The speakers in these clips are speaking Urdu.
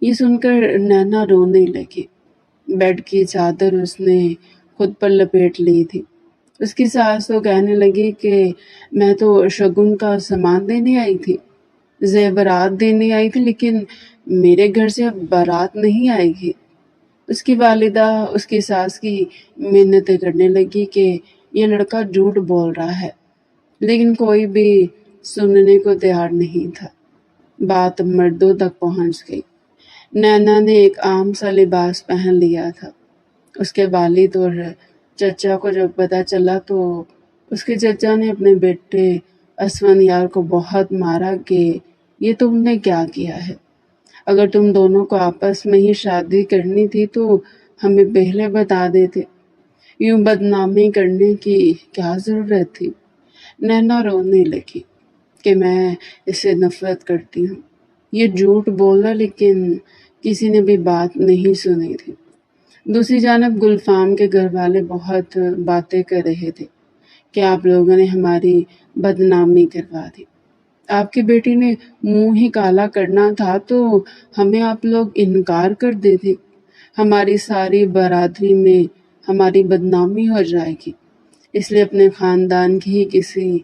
یہ سن کر نینا رونے لگی۔ بیڈ کی چادر اس نے خود پر لپیٹ لی تھی۔ اس کی ساس تو کہنے لگی کہ میں تو شگن کا سامان دینے آئی تھی، زیورات دینے آئی تھی، لیکن میرے گھر سے اب بارات نہیں آئے گی۔ اس کی والدہ اس کی ساس کی منتیں کرنے لگی کہ یہ لڑکا جھوٹ بول رہا ہے، لیکن کوئی بھی سننے کو تیار نہیں تھا۔ بات مردوں تک پہنچ گئی۔ نینا نے ایک عام سا لباس پہن لیا تھا۔ اس کے والد اور چچا کو جب پتہ چلا تو اس کے چچا نے اپنے بیٹے اسفندیار کو بہت مارا کہ یہ تم نے کیا کیا ہے؟ اگر تم دونوں کو آپس میں ہی شادی کرنی تھی تو ہمیں پہلے بتا دیتے، یوں بدنامی کرنے کی کیا ضرورت تھی؟ نینا رونے لگی کہ میں اس سے نفرت کرتی ہوں۔ یہ جھوٹ بولا لیکن کسی نے بھی بات نہیں سنی تھی۔ دوسری جانب گلفام کے گھر والے بہت باتیں کر رہے تھے کہ آپ لوگوں نے ہماری بدنامی کروا دی۔ آپ کی بیٹی نے منہ ہی کالا کرنا تھا تو ہمیں آپ لوگ انکار کر دیتے، ہماری ساری برادری میں ہماری بدنامی ہو جائے گی، اس لیے اپنے خاندان کی ہی کسی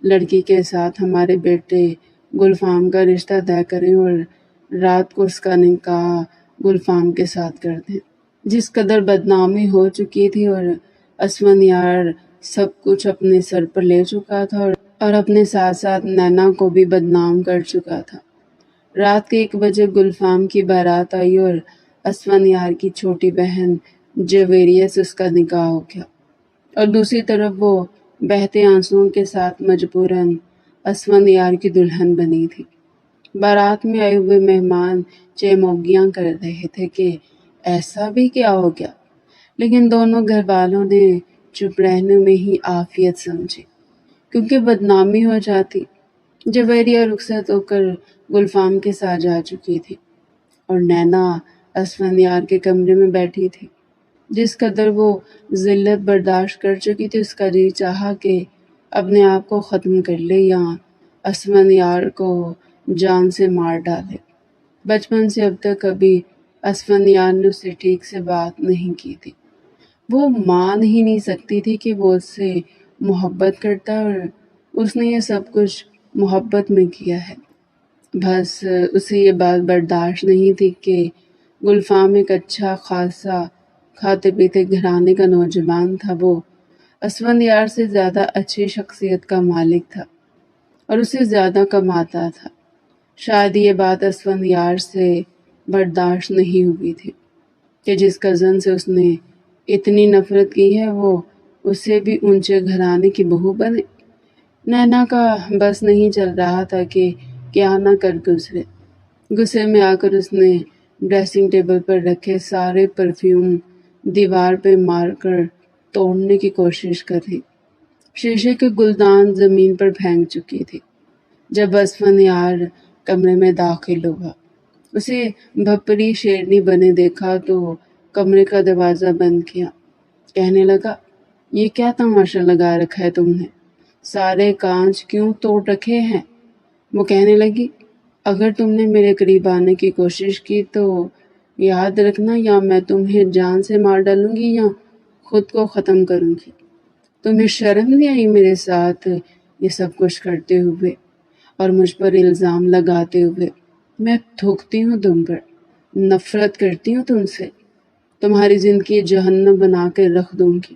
لڑکی کے ساتھ ہمارے بیٹے گلفام کا رشتہ طے کریں اور رات کو اس کا نکاح گلفام کے ساتھ کر دیں۔ جس قدر بدنامی ہو چکی تھی اور اسفندیار سب کچھ اپنے سر پر لے چکا تھا اور اپنے ساتھ ساتھ نینا کو بھی بدنام کر چکا تھا۔ رات کے 1 بجے گلفام کی بارات آئی اور اسفندیار کی چھوٹی بہن جویریہ سے اس کا نکاح ہو گیا، اور دوسری طرف وہ بہتے آنسوؤں کے ساتھ مجبوراً اسفندیار کی دلہن بنی تھی۔ بارات میں آئے ہوئے مہمان چیموگیاں کر رہے تھے کہ ایسا بھی کیا ہو گیا، لیکن دونوں گھر والوں نے چپ رہنے میں ہی عافیت سمجھی، کیونکہ بدنامی ہو جاتی۔ جویریہ رخصت ہو کر گلفام کے ساتھ جا چکی تھی اور نینا اسفندیار کے کمرے میں بیٹھی تھی۔ جس قدر وہ ذلت برداشت کر چکی تھی، اس کا جی چاہا کہ اپنے آپ کو ختم کر لے یا اسفندیار کو جان سے مار ڈالے۔ بچپن سے اب تک کبھی اسفندیار نے اس سے ٹھیک سے بات نہیں کی تھی۔ وہ مان ہی نہیں سکتی تھی کہ وہ اس سے محبت کرتا اور اس نے یہ سب کچھ محبت میں کیا ہے۔ بس اسے یہ بات برداشت نہیں تھی کہ گلفام ایک اچھا خاصا کھاتے پیتے گھرانے کا نوجوان تھا۔ وہ اسفندیار سے زیادہ اچھی شخصیت کا مالک تھا اور اسے زیادہ کماتا تھا۔ شاید یہ بات اسفندیار سے برداشت نہیں ہوئی تھی کہ جس کزن سے اس نے اتنی نفرت کی ہے وہ اس سے بھی اونچے گھرانے کی بہو بنے۔ نینا کا بس نہیں چل رہا تھا کہ کیا نہ کر گزرے۔ غصے میں آ کر اس نے ڈریسنگ ٹیبل پر رکھے سارے پرفیوم دیوار پہ مار کر توڑنے کی کوشش کری۔ شیشے کے گلدان زمین پر پھینک چکی تھی۔ جب اسفندیار کمرے میں داخل ہوا، اسے بھپری شیرنی بنے دیکھا تو کمرے کا دروازہ بند کیا۔ کہنے لگا، یہ کیا تماشا لگا رکھا ہے تم نے؟ سارے کانچ کیوں توڑ رکھے ہیں؟ وہ کہنے لگی، اگر تم نے میرے قریب آنے کی کوشش کی تو یاد رکھنا، یا میں تمہیں جان سے مار ڈالوں گی یا خود کو ختم کروں گی۔ تمہیں شرم نہیں آئی میرے ساتھ یہ سب کچھ کرتے ہوئے اور مجھ پر الزام لگاتے ہوئے؟ میں تھوکتی ہوں تم پر، نفرت کرتی ہوں تم سے، تمہاری زندگی جہنم بنا کے رکھ دوں گی۔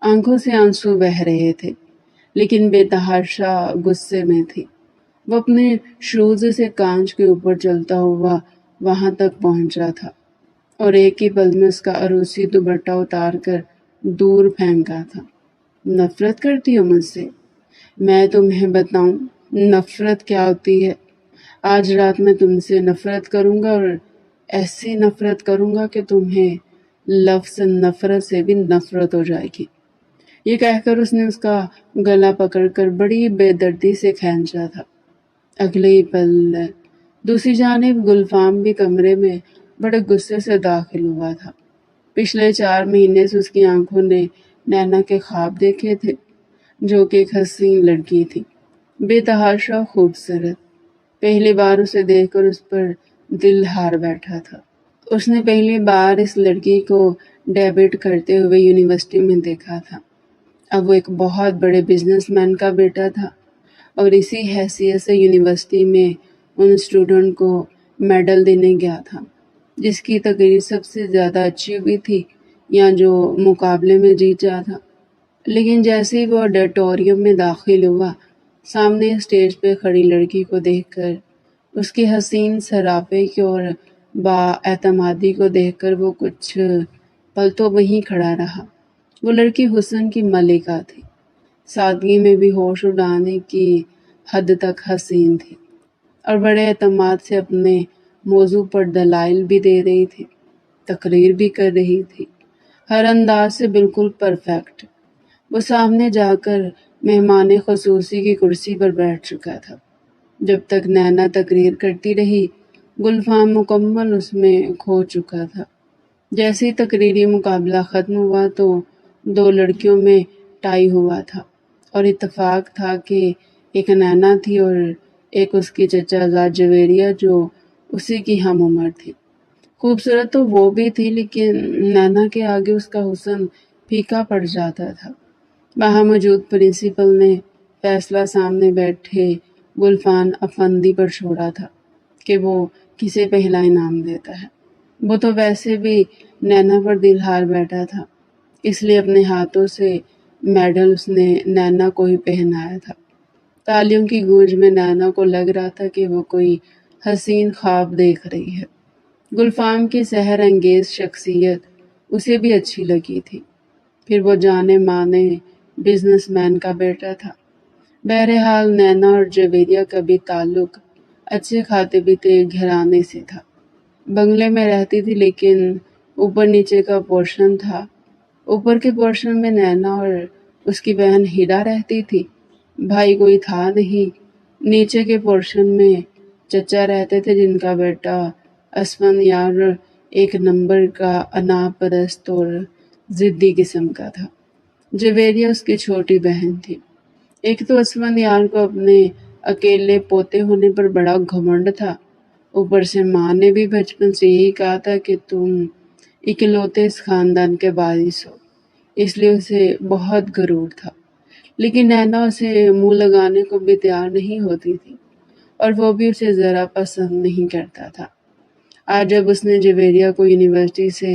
آنکھوں سے آنسو بہہ رہے تھے، لیکن بے تحاشا غصے میں تھی۔ وہ اپنے شوز سے کانچ کے اوپر چلتا ہوا وہاں تک پہنچا تھا اور ایک ہی پل میں اس کا عروسی دوپٹہ اتار کر دور پھینکا تھا۔ نفرت کرتی ہو مجھ سے؟ میں تمہیں بتاؤں نفرت کیا ہوتی ہے۔ آج رات میں تم سے نفرت کروں گا اور ایسی نفرت کروں گا کہ تمہیں لفظ نفرت سے بھی نفرت ہو جائے گی۔ یہ کہہ کر اس نے اس کا گلا پکڑ کر بڑی بے دردی سے کھینچا تھا۔ اگلے ہی پل دوسری جانب گلفام بھی کمرے میں بڑے غصے سے داخل ہوا تھا۔ پچھلے 4 مہینے سے اس کی آنکھوں نے نینا کے خواب دیکھے تھے، جو کہ ایک حسین لڑکی تھی، بے تحاشا خوبصورت۔ پہلی بار اسے دیکھ کر اس پر دل ہار بیٹھا تھا۔ اس نے پہلی بار اس لڑکی کو ڈیبٹ کرتے ہوئے یونیورسٹی میں دیکھا تھا۔ اب وہ ایک بہت بڑے بزنس مین کا بیٹا تھا اور اسی حیثیت سے یونیورسٹی میں ان اسٹوڈنٹ کو میڈل دینے گیا تھا جس کی تقریر سب سے زیادہ اچھی ہوئی تھی یا جو مقابلے میں جیت جا تھا۔ لیکن جیسے ہی وہ آڈیٹوریم میں داخل ہوا، سامنے اسٹیج پہ کھڑی لڑکی کو دیکھ کر، اس کے حسین سراپے کی اور با اعتمادی کو دیکھ کر وہ کچھ پل تو وہیں کھڑا رہا۔ وہ لڑکی حسن کی ملکہ تھی، سادگی میں بھی ہوش اڑانے کی حد تک حسین تھی اور بڑے اعتماد سے اپنے موضوع پر دلائل بھی دے رہی تھی، تقریر بھی کر رہی تھی، ہر انداز سے بالکل پرفیکٹ۔ وہ سامنے جا کر مہمان خصوصی کی کرسی پر بیٹھ چکا تھا۔ جب تک نینا تقریر کرتی رہی، گلفام مکمل اس میں کھو چکا تھا۔ جیسے ہی تقریری مقابلہ ختم ہوا تو دو لڑکیوں میں ٹائی ہوا تھا اور اتفاق تھا کہ ایک نینا تھی اور ایک اس کی چچا زاد جویریہ جو اسی کی ہم عمر تھی۔ خوبصورت تو وہ بھی تھی لیکن نینا کے آگے اس کا حسن پھیکا پڑ جاتا تھا۔ وہاں موجود پرنسپل نے فیصلہ سامنے بیٹھے گلفام افندی پر چھوڑا تھا کہ وہ کسے پہلا انعام دیتا ہے۔ وہ تو ویسے بھی نینا پر دل ہار بیٹھا تھا، اس لیے اپنے ہاتھوں سے میڈل اس نے نینا کو ہی پہنایا تھا۔ تالیوں کی گونج میں نینا کو لگ رہا تھا کہ وہ کوئی حسین خواب دیکھ رہی ہے۔ گلفام کی سحر انگیز شخصیت اسے بھی اچھی لگی تھی۔ پھر وہ جانے مانے بزنس مین کا بیٹا تھا۔ بہرحال نینا اور جویریہ کا بھی تعلق اچھے کھاتے پیتے گھرانے سے تھا۔ بنگلے میں رہتی تھی لیکن اوپر نیچے کا پورشن تھا۔ اوپر کے پورشن میں نینا اور اس کی بہن ہیرا رہتی تھی، بھائی کوئی تھا نہیں۔ نیچے کے پورشن میں چچا رہتے تھے جن کا بیٹا اسفندیار ایک نمبر کا انا پرست اور ضدی قسم کا تھا۔ جویریہ اس کی چھوٹی بہن تھی۔ ایک تو اسفندیار کو اپنے اکیلے پوتے ہونے پر بڑا گھمنڈ تھا، اوپر سے ماں نے بھی بچپن سے یہی کہا تھا کہ تم اکلوتے اس خاندان کے وارث ہو، اس لیے اسے بہت غرور تھا۔ لیکن نینا اسے منہ لگانے کو بھی تیار نہیں ہوتی تھی اور وہ بھی اسے ذرا پسند نہیں کرتا تھا۔ آج جب اس نے جویریہ کو یونیورسٹی سے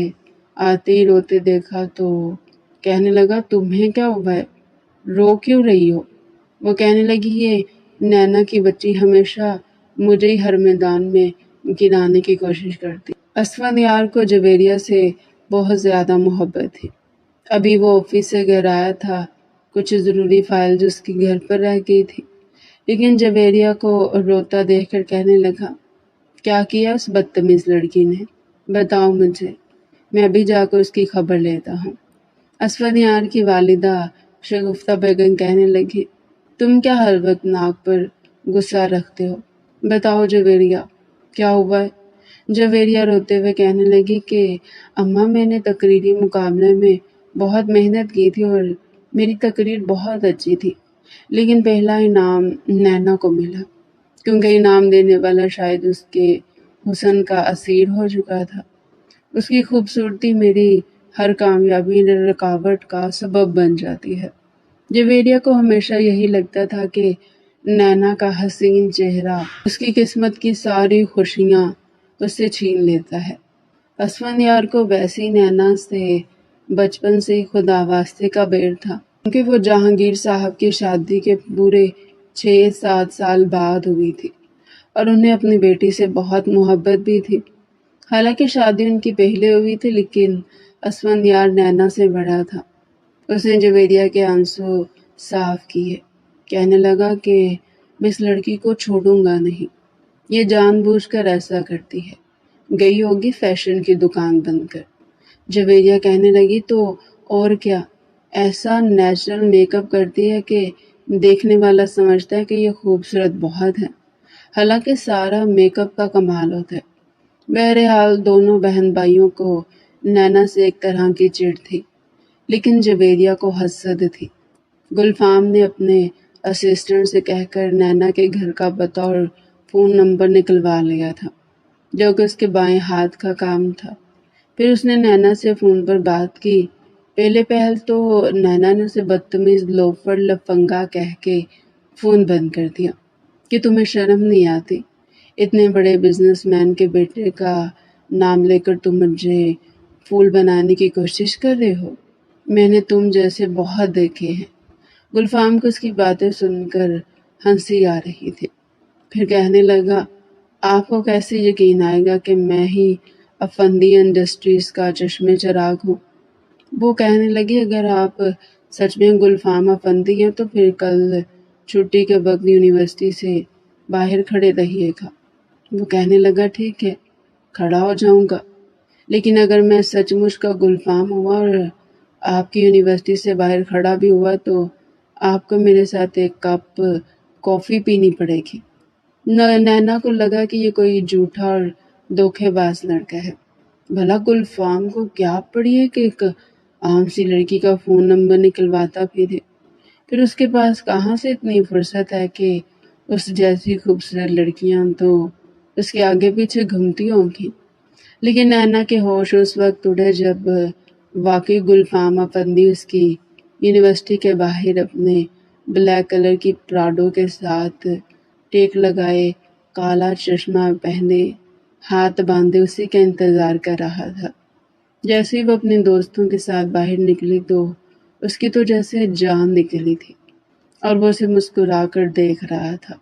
آتے ہی روتے دیکھا تو کہنے لگا تمہیں کیا ہوا ہے؟ رو کیوں رہی ہو؟ وہ کہنے لگی یہ نینا کی بچی ہمیشہ مجھے ہی ہر میدان میں گرانے کی کوشش کرتی۔ اسفندیار کو جویریہ سے بہت زیادہ محبت تھی۔ ابھی وہ آفس سے گھر آیا تھا، کچھ ضروری فائل اس کی گھر پر رہ گئی تھی، لیکن جویریہ کو روتا دیکھ کر کہنے لگا کیا کیا اس بدتمیز لڑکی نے؟ بتاؤ مجھے، میں ابھی جا کر اس کی خبر لیتا ہوں۔ اسفندیار کی والدہ شگفتہ بیگم کہنے لگی تم کیا ہر وقت ناک پر غصہ رکھتے ہو؟ بتاؤ جویریہ کیا ہوا ہے؟ جویریہ روتے ہوئے کہنے لگی کہ اماں میں نے تقریری مقابلے میں بہت محنت کی تھی اور میری تقریر بہت اچھی تھی، لیکن پہلا انعام نینا کو ملا کیونکہ انعام دینے والا شاید اس کے حسن کا اسیر ہو چکا تھا۔ اس کی خوبصورتی میری ہر کامیابی میں رکاوٹ کا سبب بن جاتی ہے۔ جویریہ کو ہمیشہ یہی لگتا تھا کہ نینا کا حسین چہرہ اس کی قسمت کی ساری خوشیاں اس سے چھین لیتا ہے۔ اسفندیار کو ویسی نینا سے بچپن سے ہی خدا واسطے کا بیر تھا، کیونکہ وہ جہانگیر صاحب کی شادی کے پورے 6-7 سال بعد ہوئی تھی اور انہیں اپنی بیٹی سے بہت محبت بھی تھی۔ حالانکہ شادی ان کی پہلے ہوئی تھی لیکن اسفندیار نینا سے بڑا تھا۔ اس نے جویریہ کے آنسو صاف کیے، کہنے لگا کہ میں اس لڑکی کو چھوڑوں گا نہیں، یہ جان بوجھ کر ایسا کرتی ہے، گئی ہوگی فیشن کی دکان بند کر۔ جویریہ کہنے لگی تو اور کیا، ایسا نیچرل میک اپ کرتی ہے کہ دیکھنے والا سمجھتا ہے کہ یہ خوبصورت بہت ہے، حالانکہ سارا میک اپ کا کمال ہوتا ہے۔ بہرحال دونوں بہن بھائیوں کو نینا سے ایک طرح کی چڑ تھی، لیکن جویریہ کو حسد تھی۔ گلفام نے اپنے اسسٹنٹ سے کہہ کر نینا کے گھر کا پتہ اور فون نمبر نکلوا لیا تھا۔ جو کہ اس کے بائیں ہاتھ کا کام تھا۔ پھر اس نے نینا سے فون پر بات کی۔ پہلے پہل تو نینا نے اسے بدتمیز لوفر لفنگا کہہ کے فون بند کر دیا کہ تمہیں شرم نہیں آتی، اتنے بڑے بزنس مین کے بیٹے کا نام لے کر تم مجھے پھول بنانے کی کوشش کر رہے ہو، میں نے تم جیسے بہت دیکھے ہیں۔ گلفام کو اس کی باتیں سن کر ہنسی آ رہی تھی۔ پھر کہنے لگا، آپ کو کیسے یقین آئے گا کہ میں ہی افندی انڈسٹریز کا چشمے چراغ ہوں؟ وہ کہنے لگی، اگر آپ سچ میں گلفام افندی ہیں تو پھر کل چھٹی کے وقت یونیورسٹی سے باہر کھڑے رہیے گا۔ وہ کہنے لگا، ٹھیک ہے، کھڑا ہو جاؤں گا، لیکن اگر میں سچ مچ کا گلفام ہوا اور آپ کی یونیورسٹی سے باہر کھڑا بھی ہوا تو آپ کو میرے ساتھ ایک کپ کافی پینی پڑے گی۔ نینا کو لگا کہ یہ کوئی جھوٹا اور دھوکے باز لڑکا ہے۔ بھلا گلفام کو کیا پڑی ہے کہ ایک عام سی لڑکی کا فون نمبر نکلواتا پھرے؟ پھر اس کے پاس کہاں سے اتنی فرصت ہے کہ اس جیسی خوبصورت لڑکیاں تو اس کے آگے پیچھے گھومتی ہوں گی۔ لیکن نینا کے ہوش اس وقت اڑے جب واقعی گلفام افندی اس کی یونیورسٹی کے باہر اپنے بلیک کلر کی پراڈو کے ساتھ ٹیک لگائے، کالا چشمہ پہنے، ہاتھ باندھے اسی کا انتظار کر رہا تھا۔ جیسے ہی وہ اپنے دوستوں کے ساتھ باہر نکلی تو اس کی تو جیسے جان نکلی تھی اور وہ اسے مسکرا کر دیکھ رہا تھا۔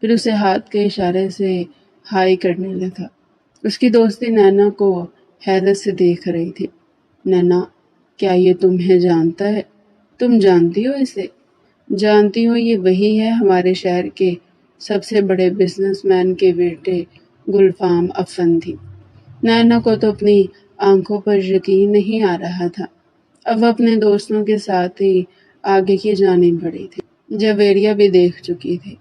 پھر اسے ہاتھ کے اشارے سے ہائی کرنے لگا۔ اس کی دوستی نینا کو حیرت سے دیکھ رہی تھی۔ نینا، کیا یہ تمہیں جانتا ہے؟ تم جانتی ہو اسے؟ جانتی ہو یہ وہی ہے ہمارے شہر کے سب سے بڑے بزنس مین کے بیٹے گلفام افندی۔ نینا کو تو اپنی آنکھوں پر یقین نہیں آ رہا تھا۔ اب وہ اپنے دوستوں کے ساتھ ہی آگے کی جانب بڑھی تھی۔ جویریہ بھی دیکھ چکی تھی۔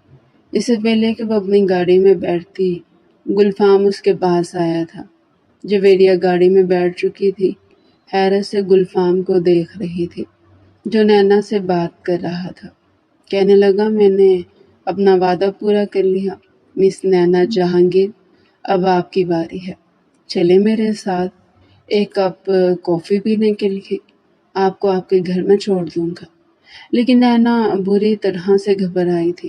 اس سے پہلے کہ وہ اپنی گاڑی میں بیٹھتی، گلفام اس کے پاس آیا تھا۔ جویریہ گاڑی میں بیٹھ چکی تھی، حیرت سے گلفام کو دیکھ رہی تھی جو نینا سے بات کر رہا تھا۔ کہنے لگا، میں نے اپنا وعدہ پورا کر لیا، مس نینا جہانگیر، اب آپ کی باری ہے، چلے میرے ساتھ ایک کپ کافی پینے کے لیے، آپ کو آپ کے گھر میں چھوڑ دوں گا۔ لیکن نینا بری طرح سے گھبرائی تھی،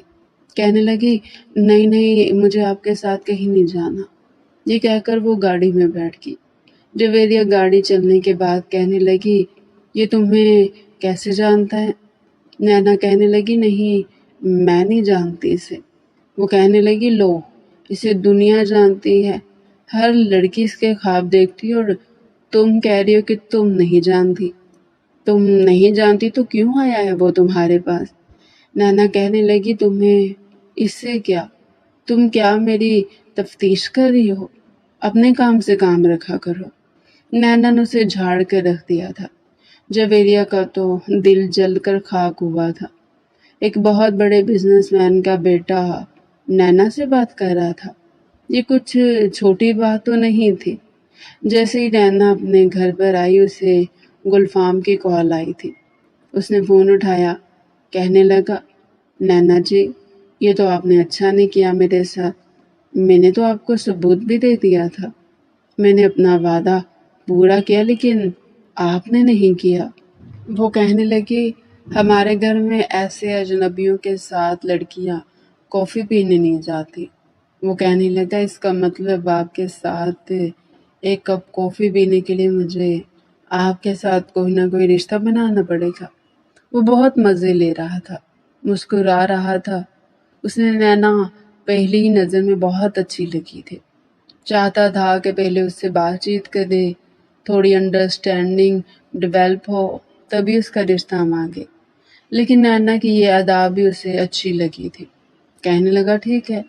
کہنے لگی، نہیں نہیں، مجھے آپ کے ساتھ کہیں نہیں جانا۔ یہ کہہ کر وہ گاڑی میں بیٹھ گئی۔ جویریہ گاڑی چلنے کے بعد کہنے لگی، یہ تمہیں کیسے جانتا ہے؟ نینا کہنے لگی، نہیں، میں نہیں جانتی اسے۔ وہ کہنے لگی، لو، اسے دنیا جانتی ہے، ہر لڑکی اس کے خواب دیکھتی اور تم کہہ رہی ہو کہ تم نہیں جانتی۔ تم نہیں جانتی تو کیوں آیا ہے وہ تمہارے پاس؟ نینا کہنے لگی، تمہیں اس سے کیا؟ تم کیا میری تفتیش کر رہی ہو؟ اپنے کام سے کام رکھا کرو۔ نینا نے اسے جھاڑ کر رکھ دیا تھا۔ جویریہ کا تو دل جل کر خاک ہوا تھا۔ ایک بہت بڑے بزنس مین کا بیٹا نینا سے بات کر رہا تھا، یہ کچھ چھوٹی بات تو نہیں تھی۔ جیسے ہی نینا اپنے گھر پر آئی اسے گلفام کی کال آئی تھی۔ اس نے فون اٹھایا، کہنے لگا، نینا جی، یہ تو آپ نے اچھا نہیں کیا میرے ساتھ، میں نے تو آپ کو ثبوت بھی دے دیا تھا، میں نے اپنا وعدہ پورا کیا لیکن آپ نے نہیں کیا۔ وہ کہنے لگی، ہمارے گھر میں ایسے اجنبیوں کے ساتھ لڑکیاں کافی پینے نہیں جاتی۔ وہ کہنے لگا، اس کا مطلب آپ کے ساتھ ایک کپ کافی پینے کے لیے مجھے آپ کے ساتھ کوئی نہ کوئی رشتہ بنانا پڑے گا۔ وہ بہت مزے لے رہا تھا، مسکرا رہا تھا۔ اس نے نینا پہلی ہی نظر میں بہت اچھی لگی تھی، چاہتا تھا کہ پہلے اس سے بات چیت کرے، تھوڑی انڈرسٹینڈنگ ڈیولپ ہو، تبھی اس کا رشتہ مانگے۔ لیکن نینا کی یہ ادا بھی اسے اچھی لگی تھی۔ کہنے لگا، ٹھیک ہے،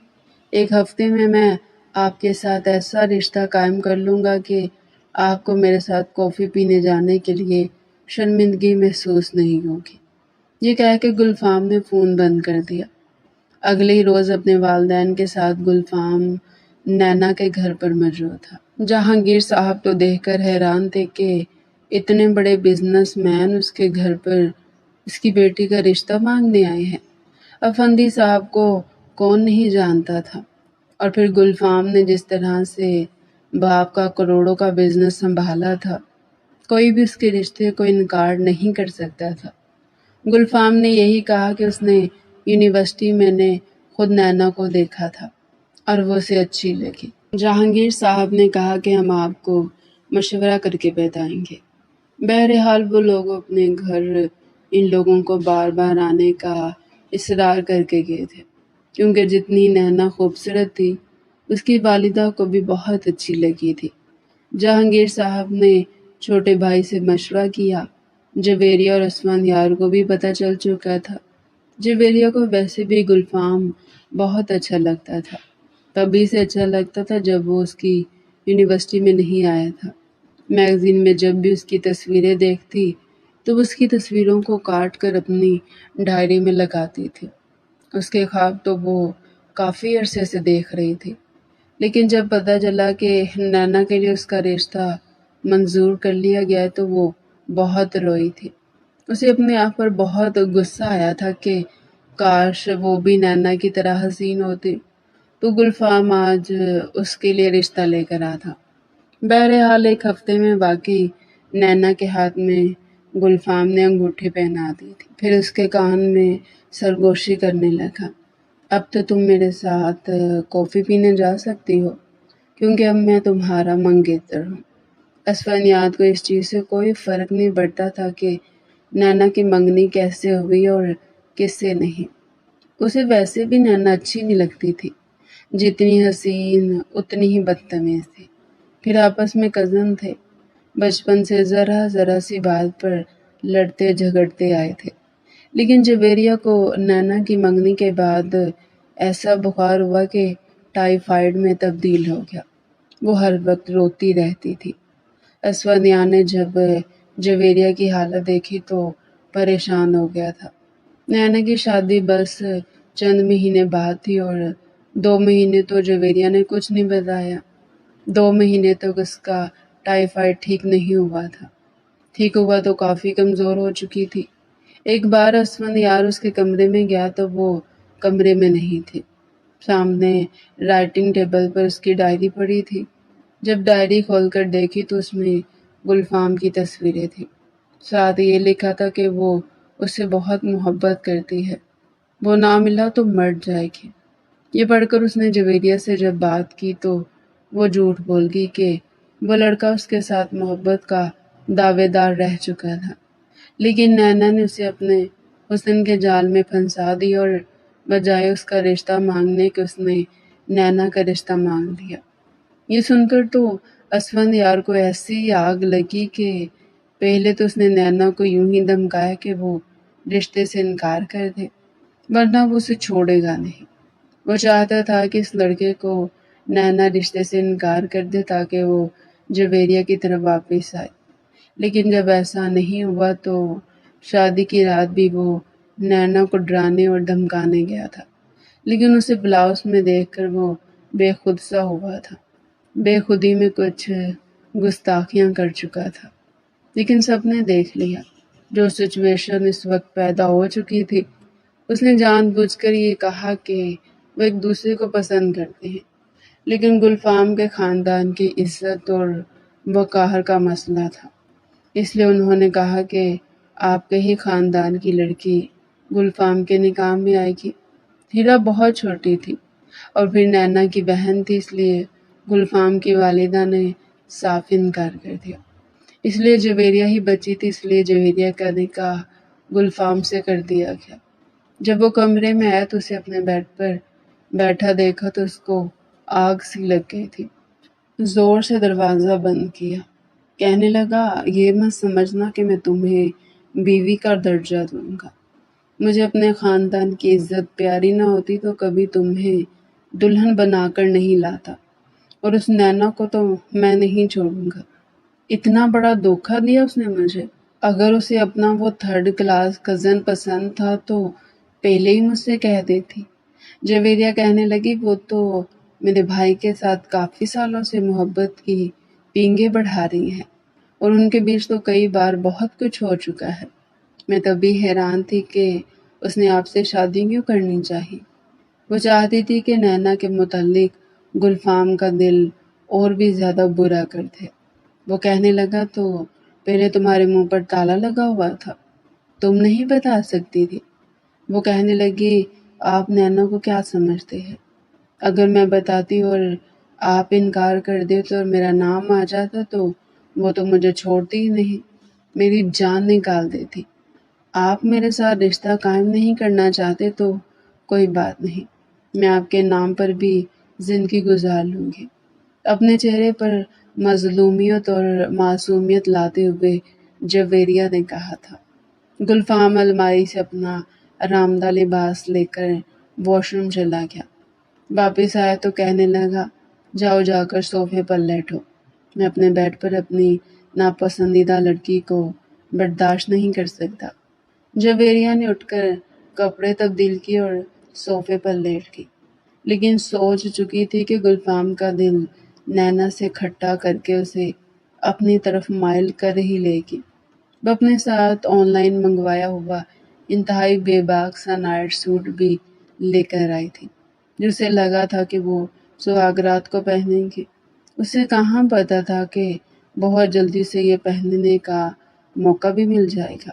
ایک ہفتے میں آپ کے ساتھ ایسا رشتہ قائم کر لوں گا کہ آپ کو میرے ساتھ کافی پینے جانے کے لیے شرمندگی محسوس نہیں ہوگی۔ یہ کہہ کے گلفام نے فون بند کر دیا۔ اگلے ہی روز اپنے والدین کے ساتھ گلفام نینا کے گھر پر موجود تھا۔ جہانگیر صاحب تو دیکھ کر حیران تھے کہ اتنے بڑے بزنس مین اس کے گھر پر اس کی بیٹی کا رشتہ مانگنے آئے ہیں۔ افندی صاحب کو کون نہیں جانتا تھا، اور پھر گلفام نے جس طرح سے باپ کا کروڑوں کا بزنس سنبھالا تھا، کوئی بھی اس کے رشتے کو انکار نہیں کر سکتا تھا۔ گلفام نے یہی کہا کہ اس نے یونیورسٹی میں نے خود نینا کو دیکھا تھا اور وہ اسے اچھی لگی۔ جہانگیر صاحب نے کہا کہ ہم آپ کو مشورہ کر کے بتائیں گے۔ بہرحال وہ لوگ اپنے گھر ان لوگوں کو بار بار آنے کا اصرار کر کے گئے تھے، کیونکہ جتنی نینا خوبصورت تھی اس کی والدہ کو بھی بہت اچھی لگی تھی۔ جہانگیر صاحب نے چھوٹے بھائی سے مشورہ کیا۔ جویریہ اور اسفندیار کو بھی پتہ چل چکا تھا۔ جویریہ کو ویسے بھی گلفام بہت اچھا لگتا تھا، تبھی سے اچھا لگتا تھا جب وہ اس کی یونیورسٹی میں نہیں آیا تھا۔ میگزین میں جب بھی اس کی تصویریں دیکھتی تو اس کی تصویروں کو کاٹ کر اپنی ڈائری میں لگاتی تھی۔ اس کے خواب تو وہ کافی عرصے سے دیکھ رہی تھی، لیکن جب پتہ چلا کہ نینا کے لیے اس کا رشتہ منظور کر لیا گیا تو وہ بہت روئی تھی۔ اسے اپنے آپ پر بہت غصہ آیا تھا کہ کاش وہ بھی نینا کی طرح حسین ہوتی تو گلفام آج اس کے لیے رشتہ لے کر آتا۔ بہرحال ایک ہفتے میں واقعی نینا کے ہاتھ میں گلفام نے انگوٹھی پہنا دی تھی، پھر اس کے کان میں سرگوشی کرنے لگا۔ اب تو تم میرے ساتھ کافی پینے جا سکتی ہو، کیونکہ اب میں تمہارا منگیتر ہوں۔ اسفندیار کو اس چیز سے کوئی فرق نہیں پڑتا تھا کہ نینا کی منگنی کیسے ہوئی اور کس سے نہیں۔ اسے ویسے بھی نینا اچھی نہیں لگتی تھی، جتنی حسین اتنی ہی بدتمیز تھی۔ پھر آپس میں کزن تھے، بچپن سے ذرا ذرا سی بات پر لڑتے جھگڑتے آئے تھے، لیکن جویریہ کو نینا کی منگنی کے بعد ایسا بخار ہوا کہ ٹائیفائڈ میں تبدیل ہو گیا۔ وہ ہر وقت روتی رہتی تھی۔ اسفندیار نے جب جویریہ کی حالت دیکھی تو پریشان ہو گیا تھا۔ نینا کی شادی بس چند مہینے بعد تھی اور 2 مہینے تو جویریہ نے کچھ نہیں بتایا۔ 2 مہینے تک اس کا ٹائیفائڈ ٹھیک نہیں ہوا تھا۔ ٹھیک ہوا تو کافی کمزور ہو چکی تھی۔ ایک بار اسفندیار اس کے کمرے میں گیا تو وہ کمرے میں نہیں تھے۔ سامنے رائٹنگ ٹیبل پر اس کی ڈائری پڑی تھی۔ جب ڈائری کھول کر دیکھی تو اس میں گلفام کی تصویریں تھیں۔ ساتھ یہ لکھا تھا کہ وہ اس سے بہت محبت کرتی ہے، وہ نہ ملا تو مر جائے گی۔ یہ پڑھ کر اس نے جویریہ سے جب بات کی تو وہ جھوٹ بول گئی کہ وہ لڑکا اس کے ساتھ محبت کا دعوے دار رہ چکا تھا، لیکن نینا نے اسے اپنے حسن کے جال میں پھنسا دی اور بجائے اس کا رشتہ مانگنے کے اس نے نینا کا رشتہ مانگ لیا۔ یہ سن کر تو اسفندیار کو ایسی آگ لگی کہ پہلے تو اس نے نینا کو یوں ہی دھمکایا کہ وہ رشتے سے انکار کر دے، ورنہ وہ اسے چھوڑے گا نہیں۔ وہ چاہتا تھا کہ اس لڑکے کو نینا رشتے سے انکار کر دے تاکہ وہ جویریہ کی طرف واپس آئے، لیکن جب ایسا نہیں ہوا تو شادی کی رات بھی وہ نینا کو ڈرانے اور دھمکانے گیا تھا، لیکن اسے بلاؤس میں دیکھ کر وہ بے خود سا ہوا تھا، بے خودی میں کچھ گستاخیاں کر چکا تھا۔ لیکن سب نے دیکھ لیا جو سچویشن اس وقت پیدا ہو چکی تھی۔ اس نے جان بوجھ کر یہ کہا کہ وہ ایک دوسرے کو پسند کرتے ہیں، لیکن گلفام کے خاندان کی عزت اور وقار کا مسئلہ تھا، اس لیے انہوں نے کہا کہ آپ کے ہی خاندان کی لڑکی گلفام کے نکاح میں آئے گی۔ ہیرا بہت چھوٹی تھی اور پھر نینا کی بہن تھی، اس لیے گلفام کی والدہ نے صاف انکار کر دیا۔ اس لیے جویریہ ہی بچی تھی، اس لیے جویریہ کا نکاح گلفام سے کر دیا گیا۔ جب وہ کمرے میں آیا تو اسے اپنے بیڈ پر بیٹھا دیکھا تو اس کو آگ سی لگ گئی تھی۔ زور سے دروازہ بند کیا، کہنے لگا یہ مت سمجھنا کہ میں تمہیں بیوی کا درجہ دوں گا۔ مجھے اپنے خاندان کی عزت پیاری نہ ہوتی تو کبھی تمہیں دلہن بنا کر نہیں لاتا، اور اس نینا کو تو میں نہیں چھوڑوں گا۔ اتنا بڑا دھوکہ دیا اس نے مجھے۔ اگر اسے اپنا وہ 3rd کلاس کزن پسند تھا تو پہلے ہی مجھ سے کہہ دیتی۔ جویریہ کہنے لگی وہ تو میرے بھائی کے ساتھ کافی سالوں سے محبت کی پینگیں بڑھا رہی ہیں، اور ان کے بیچ تو کئی بار بہت کچھ ہو چکا ہے۔ میں تبھی حیران تھی کہ اس نے آپ سے شادی کیوں کرنی چاہی۔ وہ چاہتی تھی کہ نینا کے متعلق گلفام کا دل اور بھی زیادہ برا کر دے۔ وہ کہنے لگا تو پہلے تمہارے منہ پر تالا لگا ہوا تھا، تم نہیں بتا سکتی تھی؟ وہ کہنے لگی آپ نینا کو کیا سمجھتے ہیں؟ اگر میں بتاتی اور آپ انکار کر دیتے اور میرا نام آ جاتا تو وہ تو مجھے چھوڑتی ہی نہیں، میری جان نکال دیتی۔ آپ میرے ساتھ رشتہ قائم نہیں کرنا چاہتے تو کوئی بات نہیں، میں آپ کے نام پر بھی زندگی گزار لوں گی۔ اپنے چہرے پر مظلومیت اور معصومیت لاتے ہوئے جویریہ نے کہا تھا۔ گلفام الماری سے اپنا آرام دہ لباس لے کر واش روم چلا گیا۔ واپس آیا تو کہنے لگا جاؤ جا کر صوفے پر لیٹو، میں اپنے بیڈ پر اپنی ناپسندیدہ لڑکی کو برداشت نہیں کر سکتا۔ جویریہ نے اٹھ کر کپڑے تبدیل کیے اور صوفے پر لیٹ گئی، لیکن سوچ چکی تھی کہ گلفام کا دل نینا سے کھٹا کر کے اسے اپنی طرف مائل کر ہی لے گی۔ وہ اپنے ساتھ آن لائن منگوایا ہوا انتہائی بے باک سا نائٹ سوٹ بھی لے کر آئی تھی، جسے لگا تھا کہ وہ سہاگرات کو پہنے گی۔ اسے کہاں پتا تھا کہ بہت جلدی سے یہ پہننے کا موقع بھی مل جائے گا۔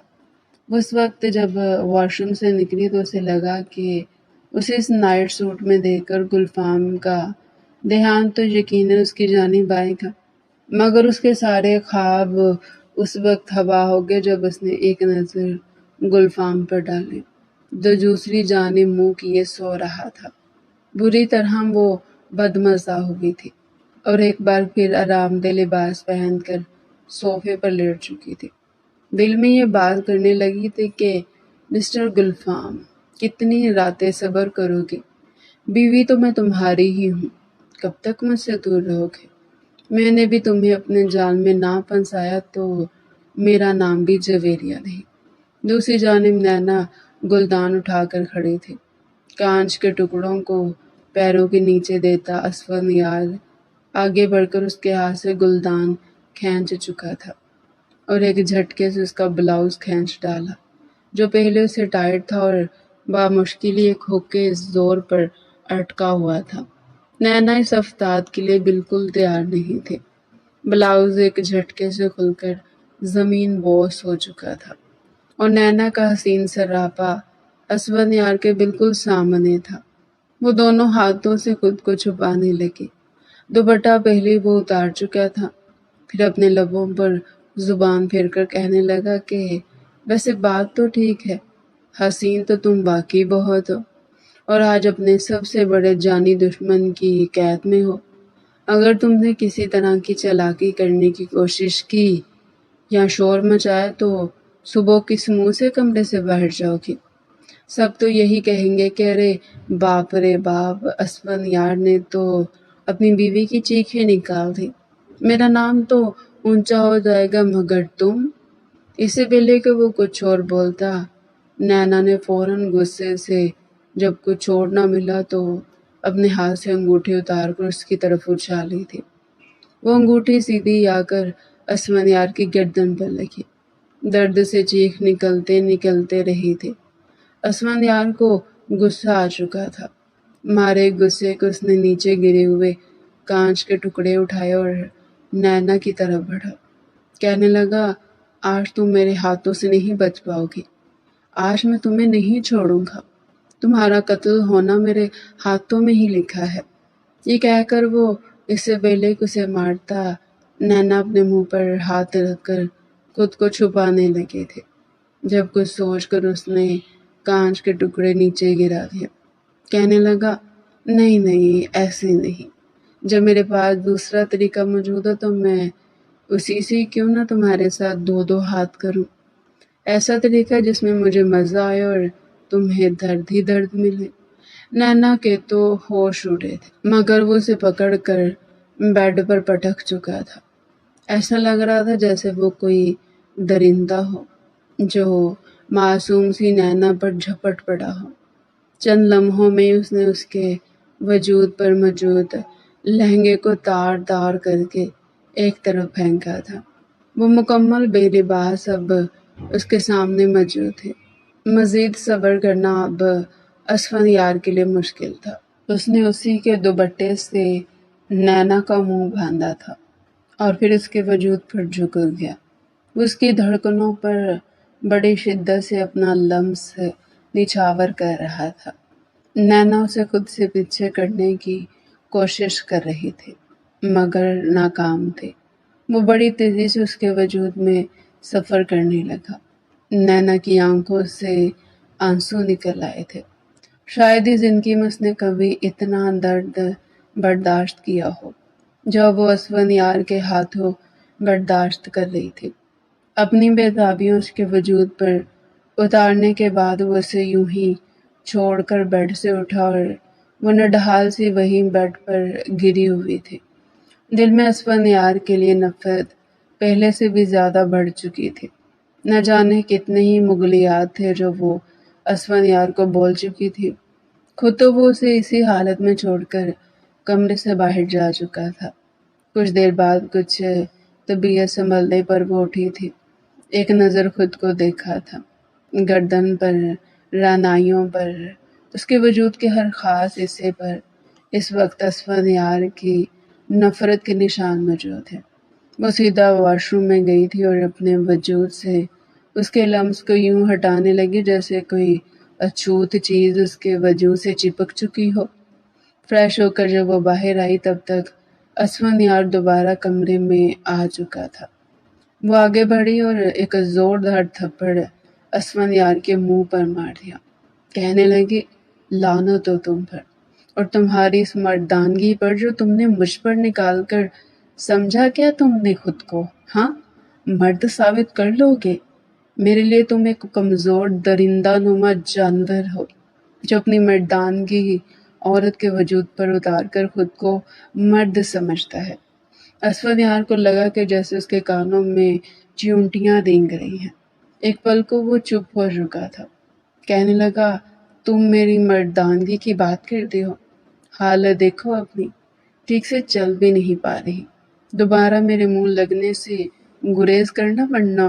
اس وقت جب واش روم سے نکلی تو اسے لگا کہ اسے اس نائٹ سوٹ میں دیکھ کر گلفام کا دھیان تو یقیناً اس کی جانب آئے گا، مگر اس کے سارے خواب اس وقت ہوا ہو گئے جب اس نے ایک نظر گلفام پر ڈالی جو دوسری جانب منہ کیے سو رہا تھا۔ بری طرح وہ بدمزہ ہوئی تھی اور ایک بار پھر آرام دہ لباس پہن کر صوفے پر لیٹ چکی تھی۔ دل میں یہ بات کرنے لگی تھی کہ مسٹر گلفام کتنی راتیں صبر کرو گے؟ بیوی تو میں تمہاری ہی ہوں، کب تک مجھ سے دور رہو گے؟ میں نے بھی تمہیں اپنے جال میں نہ پھنسایا تو میرا نام بھی جویریہ نہیں۔ دوسری جانب نینا گلدان اٹھا کر کھڑی تھی، کانچ کے ٹکڑوں کو پیروں کے نیچے دیتا اسفندیار آگے بڑھ کر اس کے ہاتھ سے گلدان کھینچ چکا تھا اور ایک جھٹکے سے اس کا بلاؤز کھینچ ڈالا جو پہلے اسے ٹائٹ تھا اور بامشکل ایک ہک کے زور پر اٹکا ہوا تھا۔ نینا اس افتاد کے لیے بالکل تیار نہیں تھی۔ بلاؤز ایک جھٹکے سے کھل کر زمین بوس ہو چکا تھا اور نینا کا حسین سراپا اسفندیار کے بالکل سامنے تھا۔ وہ دونوں ہاتھوں سے خود کو چھپانے لگی۔ دوپٹہ پہلے وہ اتار چکا تھا، پھر اپنے لبوں پر زبان پھیر کر کہنے لگا کہ ویسے بات تو ٹھیک ہے، حسین تو تم واقعی بہت ہو اور آج اپنے سب سے بڑے جانی دشمن کی قید میں ہو۔ اگر تم نے کسی طرح کی چالاکی کرنے کی کوشش کی یا شور مچایا تو صبح کس منہ سے کمرے سے باہر جاؤ گی؟ سب تو یہی کہیں گے کہ ارے باپ رے باپ، اسفندیار نے تو اپنی بیوی کی چیخیں نکال دی، میرا نام تو اونچا ہو جائے گا مگر تم۔ اس سے پہلے کہ وہ کچھ اور بولتا، نینا نے فوراً غصے سے جب کچھ اور نہ ملا تو اپنے ہاتھ سے انگوٹھی اتار کر اس کی طرف اچھالی تھی۔ وہ انگوٹھی سیدھی آ کر اسفندیار کی گردن پر لگی، درد سے چیخ نکلتے رہی تھی۔ اسفندیار کو غصہ آ چکا تھا، مارے غصے کو اس نے نیچے گرے ہوئے کانچ کے ٹکڑے اٹھائے اور نینا کی طرف بڑھا، کہنے لگا آج تم میرے ہاتھوں سے نہیں بچ پاؤ گی، آج میں تمہیں نہیں چھوڑوں گا، تمہارا قتل ہونا میرے ہاتھوں میں ہی لکھا ہے۔ یہ کہہ کر وہ اس سے پہلے کہ اسے مارتا نینا اپنے منہ پر ہاتھ رکھ کر خود کو چھپانے لگے تھے، جب کچھ سوچ کر اس نے کانچ کے ٹکڑے نیچے گرا دیا، کہنے لگا نہیں نہیں ایسے نہیں، جب میرے پاس دوسرا طریقہ موجود ہے تو میں اسی سے کیوں نہ تمہارے ساتھ دو ہاتھ کروں، ایسا طریقہ جس میں مجھے مزہ آئے اور تمہیں درد ہی درد ملے۔ نینا کے تو ہوش اڑے تھے، مگر وہ اسے پکڑ کر بیڈ پر پٹک چکا تھا۔ ایسا لگ رہا تھا جیسے وہ کوئی درندہ ہو جو معصوم سی نینا پر جھپٹ پڑا ہو۔ چند لمحوں میں اس نے اس کے وجود پر موجود لہنگے کو تار کر کے ایک طرف پھینکا تھا۔ وہ مکمل بے لباس اب اس کے سامنے موجود تھے۔ مزید صبر کرنا اب اسفندیار کے لیے مشکل تھا۔ اس نے اسی کے دوپٹے سے نینا کا منہ باندھا تھا اور پھر اس کے وجود پر جھک گیا۔ اس کی دھڑکنوں پر بڑی شدت سے اپنا لمس نچھاور کر رہا تھا۔ نینا اسے خود سے پیچھے کرنے کی کوشش کر رہی تھی مگر ناکام تھے۔ وہ بڑی تیزی سے اس کے وجود میں سفر کرنے لگا۔ نینا کی آنکھوں سے آنسو نکل آئے تھے۔ شاید ہی زندگی میں اس نے کبھی اتنا درد برداشت کیا ہو جب وہ اسفندیار کے ہاتھوں برداشت کر رہی تھی۔ اپنی بےتابیوں اس کے وجود پر اتارنے کے بعد وہ اسے یوں ہی چھوڑ کر بیڈ سے اٹھا اور وہ نڈھال سی وہیں بیڈ پر گری ہوئی تھی۔ دل میں اسفندیار کے لیے نفرت پہلے سے بھی زیادہ بڑھ چکی تھی۔ نہ جانے کتنے ہی مغلیات تھے جو وہ اسفندیار کو بول چکی تھی۔ خود تو وہ اسے اسی حالت میں چھوڑ کر کمرے سے باہر جا چکا تھا۔ کچھ دیر بعد کچھ طبیعت سنبھلنے پر وہ اٹھی تھی۔ ایک نظر خود کو دیکھا تھا۔ گردن پر، رعنائیوں پر، اس کے وجود کے ہر خاص حصے پر اس وقت اسفندیار کی نفرت کے نشان موجود ہیں۔ وہ سیدھا واش روم میں گئی تھی اور اپنے وجود سے اس کے لمس کو یوں ہٹانے لگی جیسے کوئی اچھوت چیز اس کے وجود سے چپک چکی ہو۔ فریش ہو کر جب وہ باہر آئی تب تک اسفندیار دوبارہ کمرے میں آ چکا تھا۔ وہ آگے بڑھی اور ایک زوردار تھپڑ اسفندیار کے منہ پر مار دیا۔ کہنے لگی، لعنت ہو تم پر اور تمہاری اس مردانگی پر جو تم نے مجھ پر نکال کر سمجھا کیا تم نے خود کو، ہاں؟ مرد ثابت کر لو گے؟ میرے لیے تم ایک کمزور درندہ نما جانور ہو جو اپنی مردانگی عورت کے وجود پر اتار کر خود کو مرد سمجھتا ہے۔ اسفندیار کو لگا کہ جیسے اس کے کانوں میں چیونٹیاں رینگ رہی ہیں۔ ایک پل کو وہ چپ ہو چکا تھا۔ کہنے لگا، تم میری مردانگی کی بات کرتے ہو؟ حالت دیکھو اپنی، ٹھیک سے چل بھی نہیں پا رہی۔ دوبارہ میرے منہ لگنے سے گریز کرنا ورنہ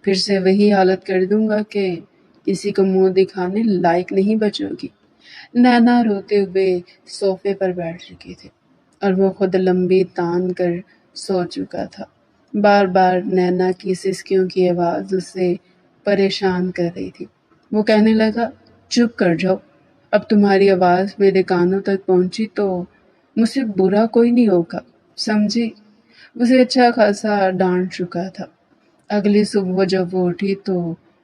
پھر سے وہی حالت کر دوں گا کہ کسی کو منہ دکھانے لائق نہیں بچو گی۔ نینا روتے ہوئے صوفے پر بیٹھ چکی تھی اور وہ خود لمبی تان کر سو چکا تھا۔ بار بار نینا کی سسکیوں کی آواز اسے پریشان کر رہی تھی۔ وہ کہنے لگا، چپ کر جاؤ، اب تمہاری آواز میرے کانوں تک پہنچی تو مجھ سے برا کوئی نہیں ہوگا، سمجھی؟ اسے اچھا خاصا ڈانٹ چکا تھا۔ اگلی صبح جب وہ اٹھی تو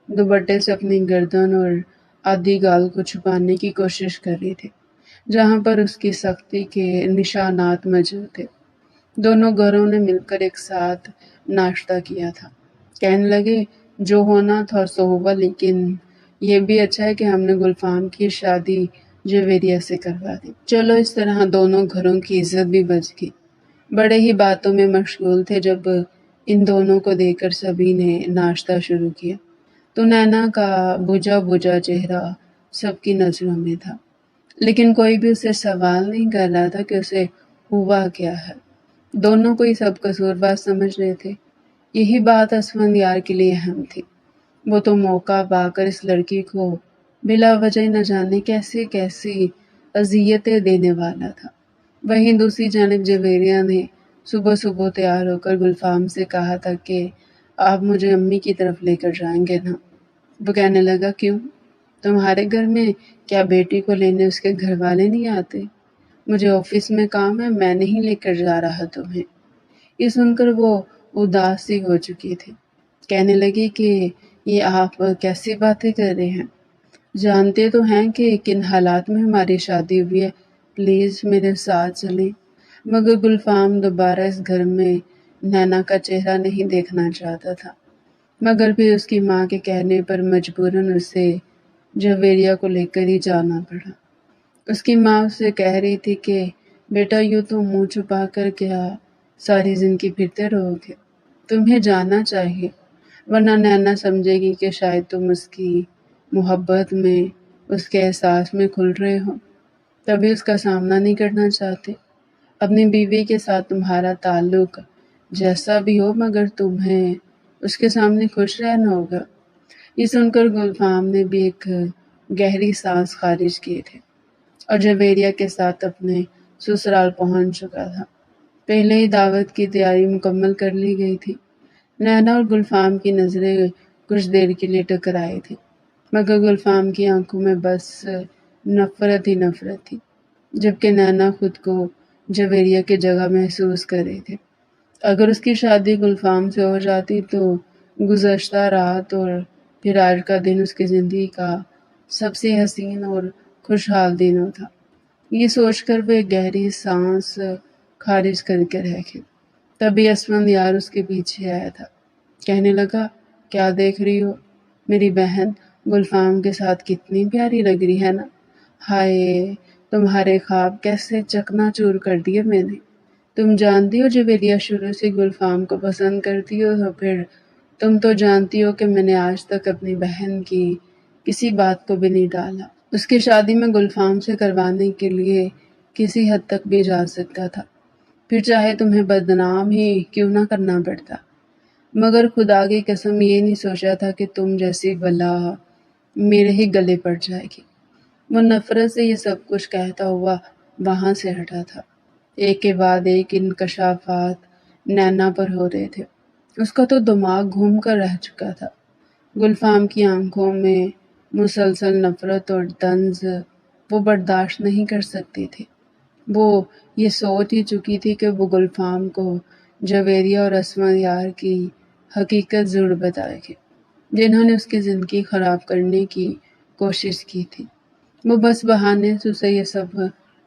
دوپٹے سے اپنی گردن اور آدھی گال کو چھپانے کی کوشش کر رہی تھی جہاں پر اس کی سختی کے نشانات موجود تھے۔ دونوں گھروں نے مل کر ایک ساتھ ناشتہ کیا تھا۔ کہنے لگے، جو ہونا تھا سو ہوا، لیکن یہ بھی اچھا ہے کہ ہم نے گلفام کی شادی جویریہ سے کروا دی۔ چلو اس طرح دونوں گھروں کی عزت بھی بچ گئی۔ بڑے ہی باتوں میں مشغول تھے جب ان دونوں کو دیکھ کر سبھی نے ناشتہ شروع کیا تو نینا کا بجھا بجھا چہرہ سب کی نظروں میں تھا، لیکن کوئی بھی اسے سوال نہیں کر رہا تھا کہ اسے ہوا کیا ہے۔ دونوں کو ہی سب قصوروار سمجھ رہے تھے۔ یہی بات اسفندیار کے لیے اہم تھی۔ وہ تو موقع پا کر اس لڑکی کو بلا وجہ نہ جانے کیسی کیسی اذیتیں دینے والا تھا۔ وہیں دوسری جانب جویریہ نے صبح صبح تیار ہو کر گلفام سے کہا تھا کہ آپ مجھے امی کی طرف لے کر جائیں گے نا؟ وہ کہنے لگا، کیوں؟ تمہارے گھر میں کیا بیٹی کو لینے اس کے گھر والے نہیں آتے؟ مجھے آفس میں کام ہے، میں نہیں لے کر جا رہا تمہیں۔ یہ سن کر وہ اداس سی ہو چکی تھی۔ کہنے لگی کہ یہ آپ کیسی باتیں کر رہے ہیں؟ جانتے تو ہیں کہ کن حالات میں ہماری شادی ہوئی ہے، پلیز میرے ساتھ چلیں۔ مگر گلفام دوبارہ اس گھر میں نینا کا چہرہ نہیں دیکھنا چاہتا تھا، مگر بھی اس کی ماں کے کہنے پر مجبوراً اسے جویریہ کو لے کر ہی جانا پڑا۔ اس کی ماں اسے کہہ رہی تھی کہ بیٹا یوں تم منہ چھپا کر کیا ساری زندگی پھرتے رہو گے؟ تمہیں جانا چاہیے، ورنہ نینا سمجھے گی کہ شاید تم اس کی محبت میں، اس کے احساس میں کھل رہے ہو، تبھی اس کا سامنا نہیں کرنا چاہتے۔ اپنی بیوی کے ساتھ تمہارا تعلق جیسا بھی ہو مگر تمہیں اس کے سامنے خوش رہنا ہوگا۔ یہ سن کر گلفام نے بھی ایک گہری سانس خارج کیے تھے۔ اور جویریہ کے ساتھ اپنے سسرال پہنچ چکا تھا۔ پہلے ہی دعوت کی تیاری مکمل کر لی گئی تھی۔ نینا اور گلفام کی نظریں کچھ دیر کے لیے ٹکرائی تھی، مگر گلفام کی آنکھوں میں بس نفرت ہی نفرت تھی، جبکہ نینا خود کو جویریہ کی جگہ محسوس کر رہی تھی۔ اگر اس کی شادی گلفام سے ہو جاتی تو گزشتہ رات اور پھر آج کا دن اس کی زندگی کا سب سے حسین اور خوشحال دن ہوتا۔ یہ سوچ کر وہ ایک گہری سانس خارج کر کے رہ گئی۔ تبھی اسفندیار اس کے پیچھے آیا تھا۔ کہنے لگا، کیا دیکھ رہی ہو؟ میری بہن گلفام کے ساتھ کتنی پیاری لگ رہی ہے نا؟ ہائے، تمہارے خواب کیسے چکنا چور کر دیے میں نے۔ تم جانتی ہو جویریہ شروع سے گلفام کو پسند کرتی ہو، تو پھر تم تو جانتی ہو کہ میں نے آج تک اپنی بہن کی کسی بات کو بھی نہیں ڈالا۔ اس کی شادی میں گلفام سے کروانے کے لیے کسی حد تک بھی جا سکتا تھا، پھر چاہے تمہیں بدنام ہی کیوں نہ کرنا پڑتا، مگر خدا کی قسم یہ نہیں سوچا تھا کہ تم جیسی بلا میرے ہی گلے پڑ جائے گی۔ وہ نفرت سے یہ سب کچھ کہتا ہوا وہاں سے ہٹا تھا۔ ایک کے بعد ایک انکشافات نینا پر ہو رہے تھے۔ اس کا تو دماغ گھوم کر رہ چکا تھا۔ گلفام کی آنکھوں میں مسلسل نفرت اور طنز وہ برداشت نہیں کر سکتی تھی۔ وہ یہ سوچ ہی چکی تھی کہ وہ گلفام کو جویریہ اور اسفندیار کی حقیقت ضرور بتائے گی، جنہوں نے اس کی زندگی خراب کرنے کی کوشش کی تھی۔ وہ بس بہانے سے اسے یہ سب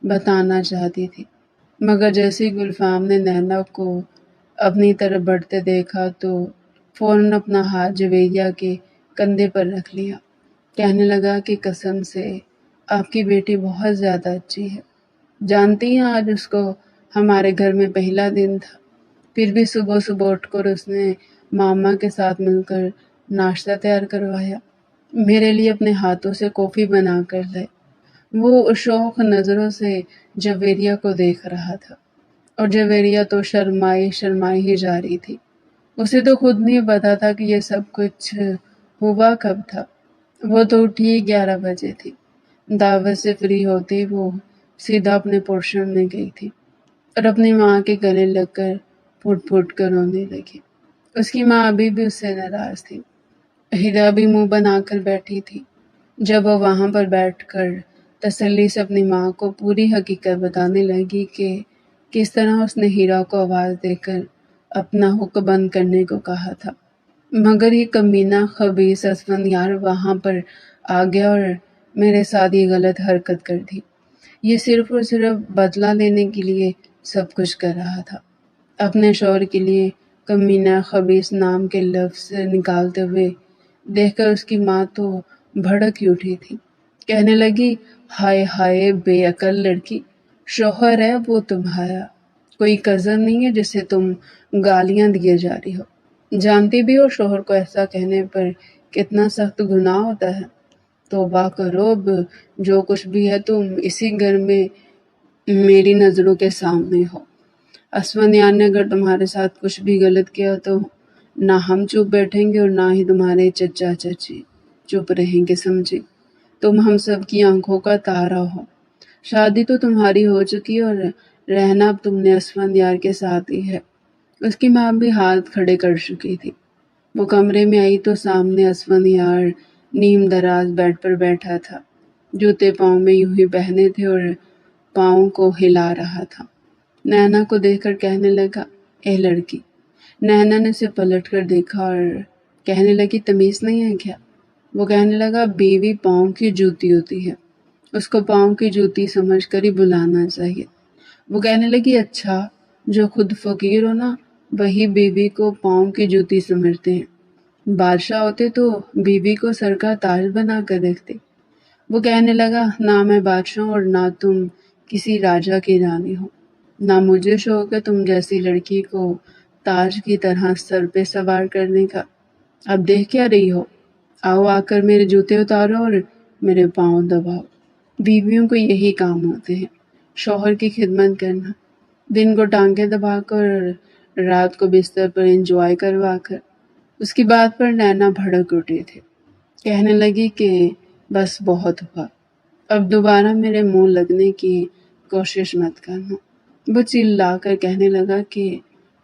بتانا چاہتی تھی، مگر جیسے ہی گلفام نے نینا کو اپنی طرف بڑھتے دیکھا تو فوراً اپنا ہاتھ جویریہ کے کندھے پر رکھ لیا۔ کہنے لگا کہ قسم سے آپ کی بیٹی بہت زیادہ اچھی ہے۔ جانتی ہیں آج اس کو ہمارے گھر میں پہلا دن تھا، پھر بھی صبح صبح اٹھ کر اس نے ماما کے ساتھ مل کر ناشتہ تیار کروایا، میرے لیے اپنے ہاتھوں سے کافی بنا کر لائے۔ وہ شوق نظروں سے جویریہ کو دیکھ رہا تھا، اور جویریہ تو شرمائی ہی جا رہی تھی۔ اسے تو خود نہیں پتا تھا کہ یہ سب کچھ ہوا کب تھا۔ وہ تو اٹھی 11 بجے تھی۔ دعوت سے فری ہوتے وہ سیدھا اپنے پورشن میں گئی تھی اور اپنی ماں کے گلے لگ کر پھٹ پھٹ کر رونے لگی۔ اس کی ماں ابھی بھی اس سے ناراض تھی۔ ہیرا بھی منہ بنا کر بیٹھی تھی۔ جب وہ وہاں پر بیٹھ کر تسلی سے اپنی ماں کو پوری حقیقت بتانے لگی کہ کس طرح اس نے ہیرا کو آواز دے کر اپنا حق بند کرنے کو کہا تھا، مگر یہ کمینہ خبیث اسفندیار وہاں پر آ گیا اور میرے ساتھ یہ غلط حرکت کر دی۔ یہ صرف اور صرف بدلہ لینے کے لیے سب کچھ کر رہا تھا۔ اپنے شوہر کے لیے کمینہ خبیث نام کے لفظ نکالتے ہوئے دیکھ کر اس کی ماں تو بھڑک ہی اٹھی تھی۔ کہنے لگی، ہائے ہائے بے عقل لڑکی، شوہر ہے وہ تمہارا، کوئی کزن نہیں ہے جسے تم گالیاں دیے جا رہی ہو۔ جانتی بھی ہو شوہر کو ایسا کہنے پر کتنا سخت گناہ ہوتا ہے۔ توبہ کرو، اب جو کچھ بھی ہے تم اسی گھر میں میری نظروں کے سامنے ہو۔ اسفندیار نے اگر تمہارے ساتھ کچھ بھی غلط کیا تو نہ ہم چپ بیٹھیں گے اور نہ ہی تمہارے چچا چچی چپ رہیں گے، سمجھے؟ تم ہم سب کی آنکھوں کا تارا ہو۔ شادی تو تمہاری ہو چکی اور رہنا اب تم نے اسفندیار کے ساتھ ہی ہے۔ اس کی ماں بھی ہاتھ کھڑے کر چکی تھی۔ وہ کمرے میں آئی تو سامنے اسفندیار نیم دراز بیڈ پر بیٹھا تھا، جوتے پاؤں میں یوں ہی پہنے تھے اور پاؤں کو ہلا رہا تھا۔ نینا کو دیکھ کر کہنے لگا، اے لڑکی۔ نینا نے اسے پلٹ کر دیکھا اور کہنے لگی، تمیز نہیں ہے کیا؟ وہ کہنے لگا، بیوی پاؤں کی جوتی ہوتی ہے، اس کو پاؤں کی جوتی سمجھ کر ہی بلانا چاہیے۔ وہ کہنے لگی، اچھا، جو خود فقیر ہو نا وہی بیوی کو پاؤں کی جوتی سمجھتے ہیں، بادشاہ ہوتے تو بیوی کو سر کا تاج بنا کر رکھتے۔ وہ کہنے لگا، نہ میں بادشاہ ہوں اور نہ تم کسی راجا کی رانی ہو، نہ مجھے شوق ہے تم جیسی لڑکی کو تاج کی طرح سر پہ سوار کرنے کا۔ اب دیکھ کیا رہی ہو؟ آؤ آ کر میرے جوتے اتارو اور میرے پاؤں دباؤ۔ بیویوں کو یہی کام ہوتے ہیں، شوہر کی خدمت کرنا، دن کو ٹانگیں دبا کر رات کو بستر پر انجوائے کروا کر۔ اس کی بات پر نینا بھڑک اٹھی تھی۔ کہنے لگی کہ بس بہت ہوا، اب دوبارہ میرے منہ لگنے کی کوشش مت کرنا۔ وہ چلا کر کہنے لگا کہ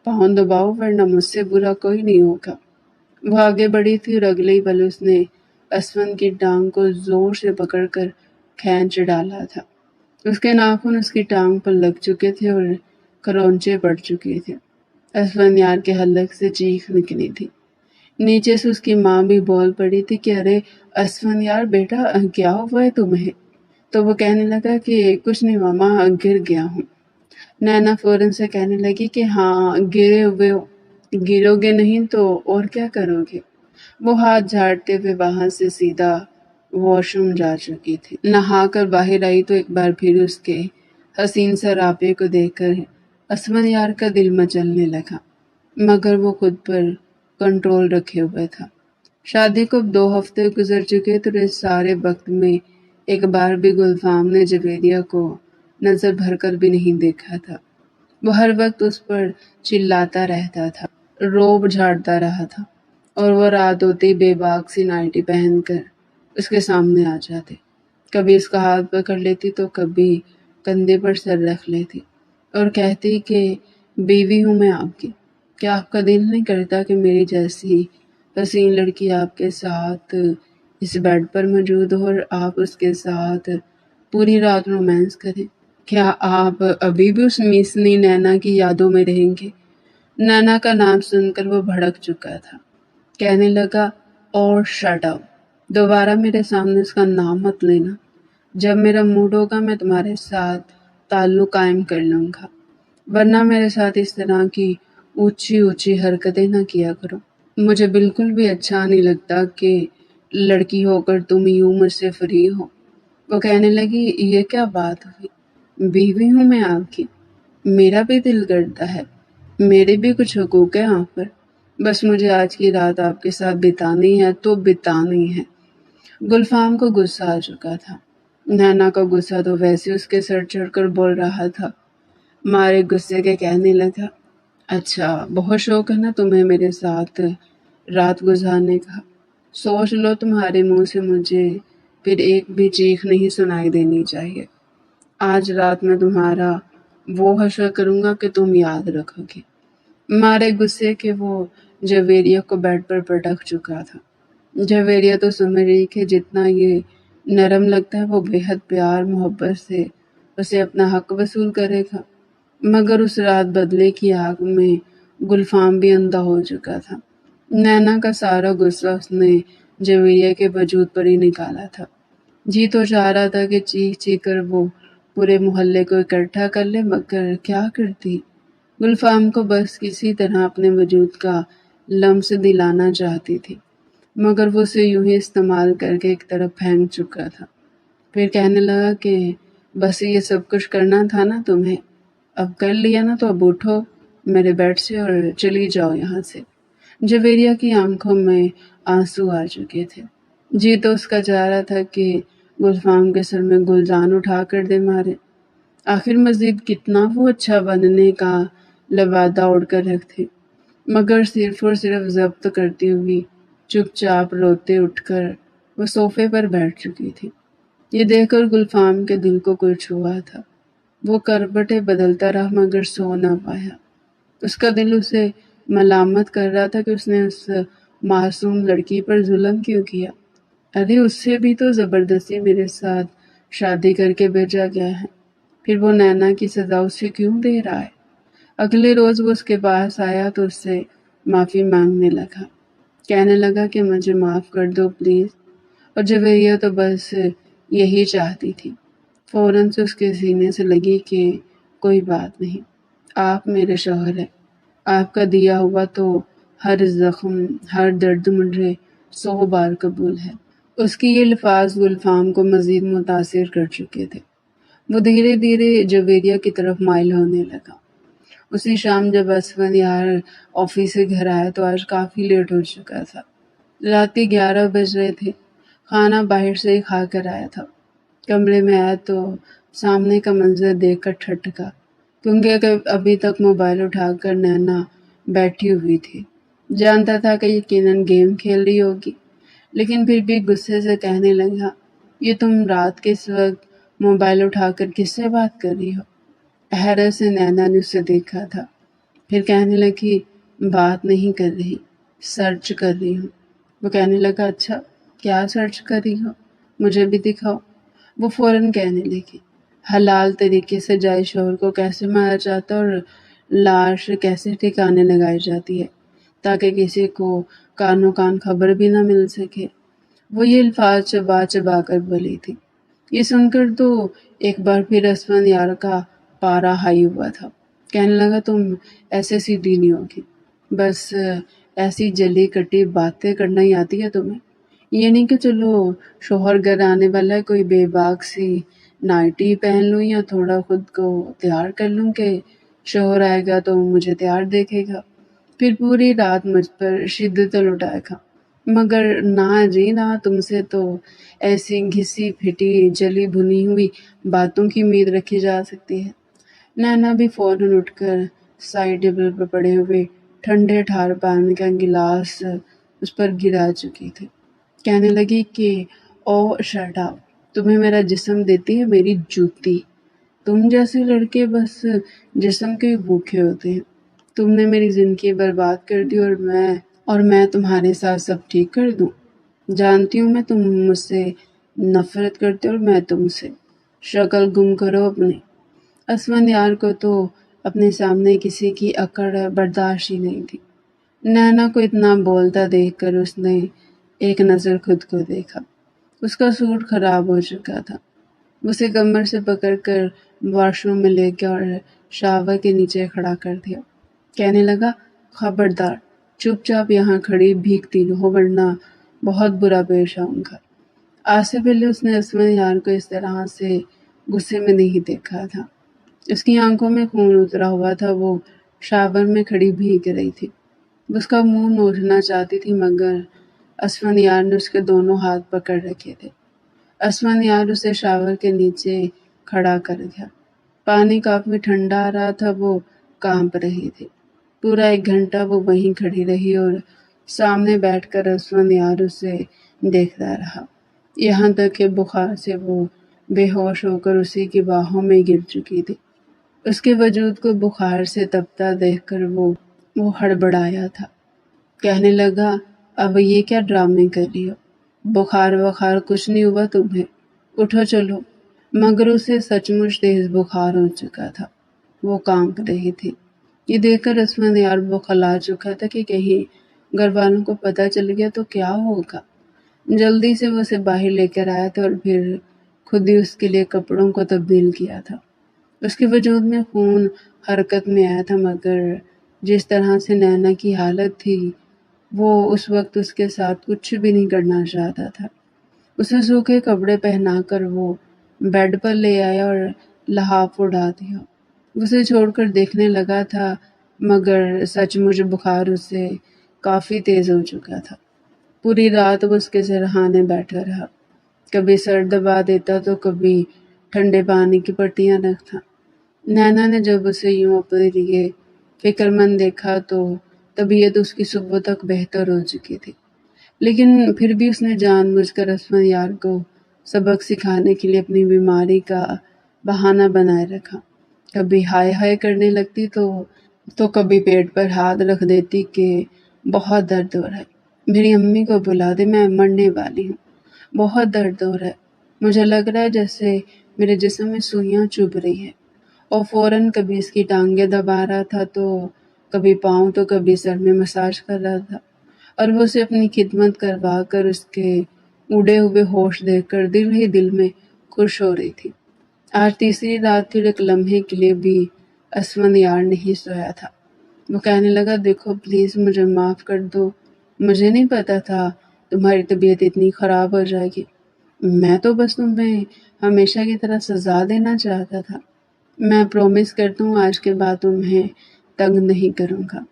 پاؤں دباؤ ورنہ مجھ سے برا کوئی نہیں ہوگا۔ وہ آگے بڑھی تھی اور اگلے ہی پل اس نے اسون کی ٹانگ کو زور سے پکڑ کر کھینچ ڈالا تھا۔ اس کے ناخن اس کی ٹانگ پر لگ چکے تھے اور کرونچے پڑ چکے تھے۔ اسون یار کے حلق سے چیخ نکلی تھی۔ نیچے سے اس کی ماں بھی بول پڑی تھی کہ ارے اسون یار بیٹا کیا ہوا ہے تمہیں؟ تو وہ کہنے لگا کہ کچھ نہیں ماما، گر گیا ہوں۔ نینا فوراً سے کہنے لگی کہ ہاں گرے ہوئے ہو، گرو گے نہیں تو اور کیا کرو گے؟ وہ ہاتھ جھاڑتے ہوئے وہاں سے سیدھا واش روم جا چکی تھی۔ نہا کر باہر آئی تو ایک بار پھر اس کے حسین سراپے کو دیکھ کر اسون یار کا دل مچلنے لگا، مگر وہ خود پر کنٹرول رکھے ہوئے تھا۔ شادی کو 2 ہفتے گزر چکے تو اس سارے وقت میں ایک بار بھی گلفام نے جویریہ کو نظر بھر کر بھی نہیں دیکھا تھا۔ وہ ہر وقت اس پر چلاتا رہتا تھا، روب جھاڑتا رہا تھا، اور وہ رات ہوتی بے باک سی نائٹی پہن کر اس کے سامنے آ جاتے۔ کبھی اس کا ہاتھ پکڑ لیتی تو کبھی کندھے پر سر رکھ لیتی اور کہتی کہ بیوی ہوں میں آپ کی، کیا آپ کا دل نہیں کرتا کہ میری جیسی حسین لڑکی آپ کے ساتھ اس بیڈ پر موجود ہو اور آپ اس کے ساتھ پوری رات رومانس کریں؟ کیا آپ ابھی بھی اس میسنی نینا کی یادوں میں رہیں گے؟ نینا کا نام سن کر وہ بھڑک چکا تھا، کہنے لگا اور شٹ اپ، دوبارہ میرے سامنے اس کا نام مت لینا۔ جب میرا موڈ ہوگا میں تمہارے ساتھ تعلق قائم کر لوں گا، ورنہ میرے ساتھ اس طرح کی اونچی اونچی حرکتیں نہ کیا کرو۔ مجھے بالکل بھی اچھا نہیں لگتا کہ لڑکی ہو کر تم یوں مجھ سے فری ہو۔ وہ کہنے لگی یہ کیا بات ہوئی، بیوی ہوں میں آپ کی، میرا بھی دل کرتا ہے، میرے بھی کچھ حقوق ہیں آپ پر، بس مجھے آج کی رات آپ کے ساتھ بتانی ہے تو بتانی ہے۔ گلفام کو غصہ آ چکا تھا۔ نینا کا غصہ تو ویسے اس کے سر چڑھ کر بول رہا تھا۔ مارے غصے کے کہنے لگا اچھا بہت شوق ہے نا تمہیں میرے ساتھ رات گزارنے کا، سوچ لو تمہارے منہ سے مجھے پھر ایک بھی چیخ نہیں سنائی دینی چاہیے۔ آج رات میں تمہارا وہ حشر کروں گا کہ تم یاد رکھو گے۔ مارے غصے کے وہ جویریہ کو بیڈ پر پٹک چکا تھا۔ جویریہ تو سمجھ رہی کہ جتنا یہ نرم لگتا ہے وہ بے حد پیار محبت سے اسے اپنا حق وصول کرے گا، مگر اس رات بدلے کی آگ میں گلفام بھی اندھا ہو چکا تھا۔ نینا کا سارا غصہ اس نے جویریہ کے وجود پر ہی نکالا تھا۔ جی تو چاہ رہا تھا کہ چیخ چیخ کر وہ پورے محلے کو اکٹھا کر لے، مگر کیا کرتی؟ گلفام کو بس کسی طرح اپنے وجود کا لمس دلانا چاہتی تھی، مگر وہ اسے یوں ہی استعمال کر کے ایک طرف پھینک چکا تھا۔ پھر کہنے لگا کہ بس یہ سب کچھ کرنا تھا نا تمہیں، اب کر لیا نا تو اب اٹھو میرے بیڈ سے اور چلی جاؤ یہاں سے۔ جویریہ کی آنکھوں میں آنسو آ چکے تھے۔ جی تو اس کا چاہ رہا تھا کہ گلفام کے سر میں گلدان اٹھا کر دے مارے، آخر مزید کتنا وہ اچھا بننے کا لبادہ اوڑھ کر رکھتے، مگر صرف اور صرف ضبط کرتی ہوئی چپ چاپ روتے اٹھ کر وہ صوفے پر بیٹھ چکی تھی۔ یہ دیکھ کر گلفام کے دل کو کچھ ہوا تھا۔ وہ کربٹیں بدلتا رہا مگر سو نہ پایا۔ اس کا دل اسے ملامت کر رہا تھا کہ اس نے اس معصوم لڑکی پر ظلم کیوں کیا۔ ارے اس سے بھی تو زبردستی میرے ساتھ شادی کر کے بھیجا گیا ہے، پھر وہ نینا کی سزا اسے کیوں دے رہا ہے؟ اگلے روز وہ اس کے پاس آیا تو اس سے معافی مانگنے لگا، کہنے لگا کہ مجھے معاف کر دو پلیز، اور جویریہ تو بس یہی چاہتی تھی۔ فوراً سے اس کے سینے سے لگی کہ کوئی بات نہیں، آپ میرے شوہر ہیں، آپ کا دیا ہوا تو ہر زخم ہر درد مجھے 100 بار قبول ہے۔ اس کی یہ الفاظ گلفام کو مزید متاثر کر چکے تھے۔ وہ دھیرے دھیرے جویریہ کی طرف مائل ہونے لگا۔ اسی شام جب اسون یار آفس سے گھر آیا تو آج کافی لیٹ ہو چکا تھا، رات کے 11 بج رہے تھے۔ کھانا باہر سے ہی کھا کر آیا تھا۔ کمرے میں آیا تو سامنے کا منظر دیکھ کر ٹھٹکا، کیونکہ ابھی تک موبائل اٹھا کر نینا بیٹھی ہوئی تھی۔ جانتا تھا کہ یقیناً گیم کھیل رہی ہوگی، لیکن پھر بھی غصے سے کہنے لگا یہ تم رات کے اس وقت موبائل اٹھا کر کس سے بات کر رہی ہو؟ حیرت سے نینا نے اسے دیکھا تھا، پھر کہنے لگی بات نہیں کر رہی، سرچ کر رہی ہوں۔ وہ کہنے لگا اچھا، کیا سرچ کر رہی ہو؟ مجھے بھی دکھاؤ۔ وہ فوراً کہنے لگی حلال طریقے سے جائے شوہر کو کیسے مارا جاتا اور لاش کیسے ٹھکانے لگائی جاتی ہے تاکہ کسی کو کانوں کان خبر بھی نہ مل سکے۔ وہ یہ الفاظ چبا چبا کر بولی تھی۔ یہ سن کر تو ایک بار پھر اسفند یار کا پارا ہائی ہوا تھا۔ کہنے لگا تم ایسے سیدھی نہیں ہوگی، بس ایسی جلی کٹی باتیں کرنا ہی آتی ہے تمہیں۔ یہ نہیں کہ چلو شوہر گھر آنے والا ہے، کوئی بے باک سی نائٹی پہن لوں یا تھوڑا خود کو تیار کر لوں کہ شوہر آئے گا تو مجھے تیار دیکھے گا، پھر پوری رات مجھ پر شدت لٹائے گا۔ مگر نہ جی نہ، تم سے تو ایسی گھسی پھٹی جلی بھنی ہوئی باتوں کی امید رکھی جا سکتی ہے۔ نینا بھی فوراً اٹھ کر سائڈ ٹیبل پر پڑے ہوئے ٹھنڈے ٹھار پانی کا گلاس اس پر گرا چکی تھی۔ کہنے لگی کہ او شٹ اپ، تمہیں میرا جسم دیتی ہے میری جوتی۔ تم جیسے لڑکے بس جسم کے بھوکے ہوتے ہیں۔ تم نے میری زندگی برباد کر دی اور میں تمہارے ساتھ سب ٹھیک کر دوں۔ جانتی ہوں میں، تم مجھ سے نفرت کرتے اور میں تم سے۔ شکل گم کرو اپنی۔ اسفند یار کو تو اپنے سامنے کسی کی اکڑ برداشت ہی نہیں تھی۔ نینا کو اتنا بولتا دیکھ کر اس نے ایک نظر خود کو دیکھا۔ اس کا سوٹ خراب ہو چکا تھا۔ اسے کمر سے پکڑ کر واش روم میں لے گیا اور شاور کے نیچے کھڑا کر دیا۔ کہنے لگا خبردار، چپ چاپ یہاں کھڑی بھیگتی رہو ورنہ بہت برا پیش آؤں گا۔ آج سے پہلے اس نے اسفند یار کو اس طرح سے غصے میں نہیں دیکھا تھا۔ اس کی آنکھوں میں خون اترا ہوا تھا، وہ شاور میں کھڑی بھیگ رہی تھی۔ اس کا منہ نوچنا چاہتی تھی مگر اسفند یار نے اس کے دونوں ہاتھ پکڑ رکھے تھے۔ اسفند یار اسے شاور کے نیچے کھڑا کر گیا۔ پانی کافی ٹھنڈا آ رہا تھا، وہ کانپ رہی تھی۔ پورا 1 گھنٹہ وہ وہیں کھڑی رہی اور سامنے بیٹھ کر اسفند یار اسے دیکھتا رہا، یہاں تک کہ بخار سے وہ بے ہوش ہو کر اسی کی باہوں میں گر چکی تھی۔ اس کے وجود کو بخار سے تپتا دیکھ کر وہ ہڑبڑایا تھا۔ کہنے لگا اب یہ کیا ڈرامے کر رہی ہو؟ بخار وخار کچھ نہیں ہوا تمہیں، اٹھو چلو۔ مگر اسے سچ مچ تیز بخار ہو چکا تھا، وہ کانپ رہی تھی۔ یہ دیکھ کر اسفند یار بوکھلا چکا تھا کہ کہیں گھر والوں کو پتہ چل گیا تو کیا ہوگا۔ جلدی سے وہ اسے باہر لے کر آیا تھا اور پھر خود ہی اس کے لیے کپڑوں کو تبدیل کیا تھا۔ اس کے وجود میں خون حرکت میں آیا تھا مگر جس طرح سے نینا کی حالت تھی وہ اس وقت اس کے ساتھ کچھ بھی نہیں کرنا چاہتا تھا۔ اسے سوکھے کپڑے پہنا کر وہ بیڈ پر لے آیا اور لحاف اڑا دیا۔ اسے چھوڑ کر دیکھنے لگا تھا مگر سچ مچ بخار اسے کافی تیز ہو چکا تھا۔ پوری رات وہ اس کے سرہانے بیٹھا رہا، کبھی سر دبا دیتا تو کبھی ٹھنڈے پانی کی پٹیاں رکھتا۔ نینا نے جب اسے یوں اپنے لیے فکر مند دیکھا تو طبیعت اس کی صبح تک بہتر ہو چکی تھی، لیکن پھر بھی اس نے جان بوجھ کر اسفند یار کو سبق سکھانے کے لیے اپنی بیماری کا بہانہ بنائے رکھا۔ کبھی ہائے ہائے کرنے لگتی تو کبھی پیٹ پر ہاتھ رکھ دیتی کہ بہت درد ہو رہا ہے، میری امی کو بلا دے، میں مرنے والی ہوں، بہت درد ہو رہا ہے، مجھے لگ رہا ہے جیسے میرے جسم میں سوئیاں چبھ رہی ہیں۔ اور فوراً کبھی اس کی ٹانگیں دبا رہا تھا تو کبھی پاؤں تو کبھی سر میں مساج کر رہا تھا، اور وہ اسے اپنی خدمت کروا کر اس کے اڑے ہوئے ہوش دیکھ کر دل ہی دل میں خوش ہو رہی تھی۔ آج تیسری رات پھر ایک لمحے کے لیے بھی اسفند یار نہیں سویا تھا۔ وہ کہنے لگا دیکھو پلیز مجھے معاف کر دو، مجھے نہیں پتا تھا تمہاری طبیعت اتنی خراب ہو جائے گی، میں تو بس تمہیں ہمیشہ کی طرح سزا دینا چاہتا تھا، میں پرومس کرتا ہوں آج کے بعد تمہیں تنگ نہیں کروں گا،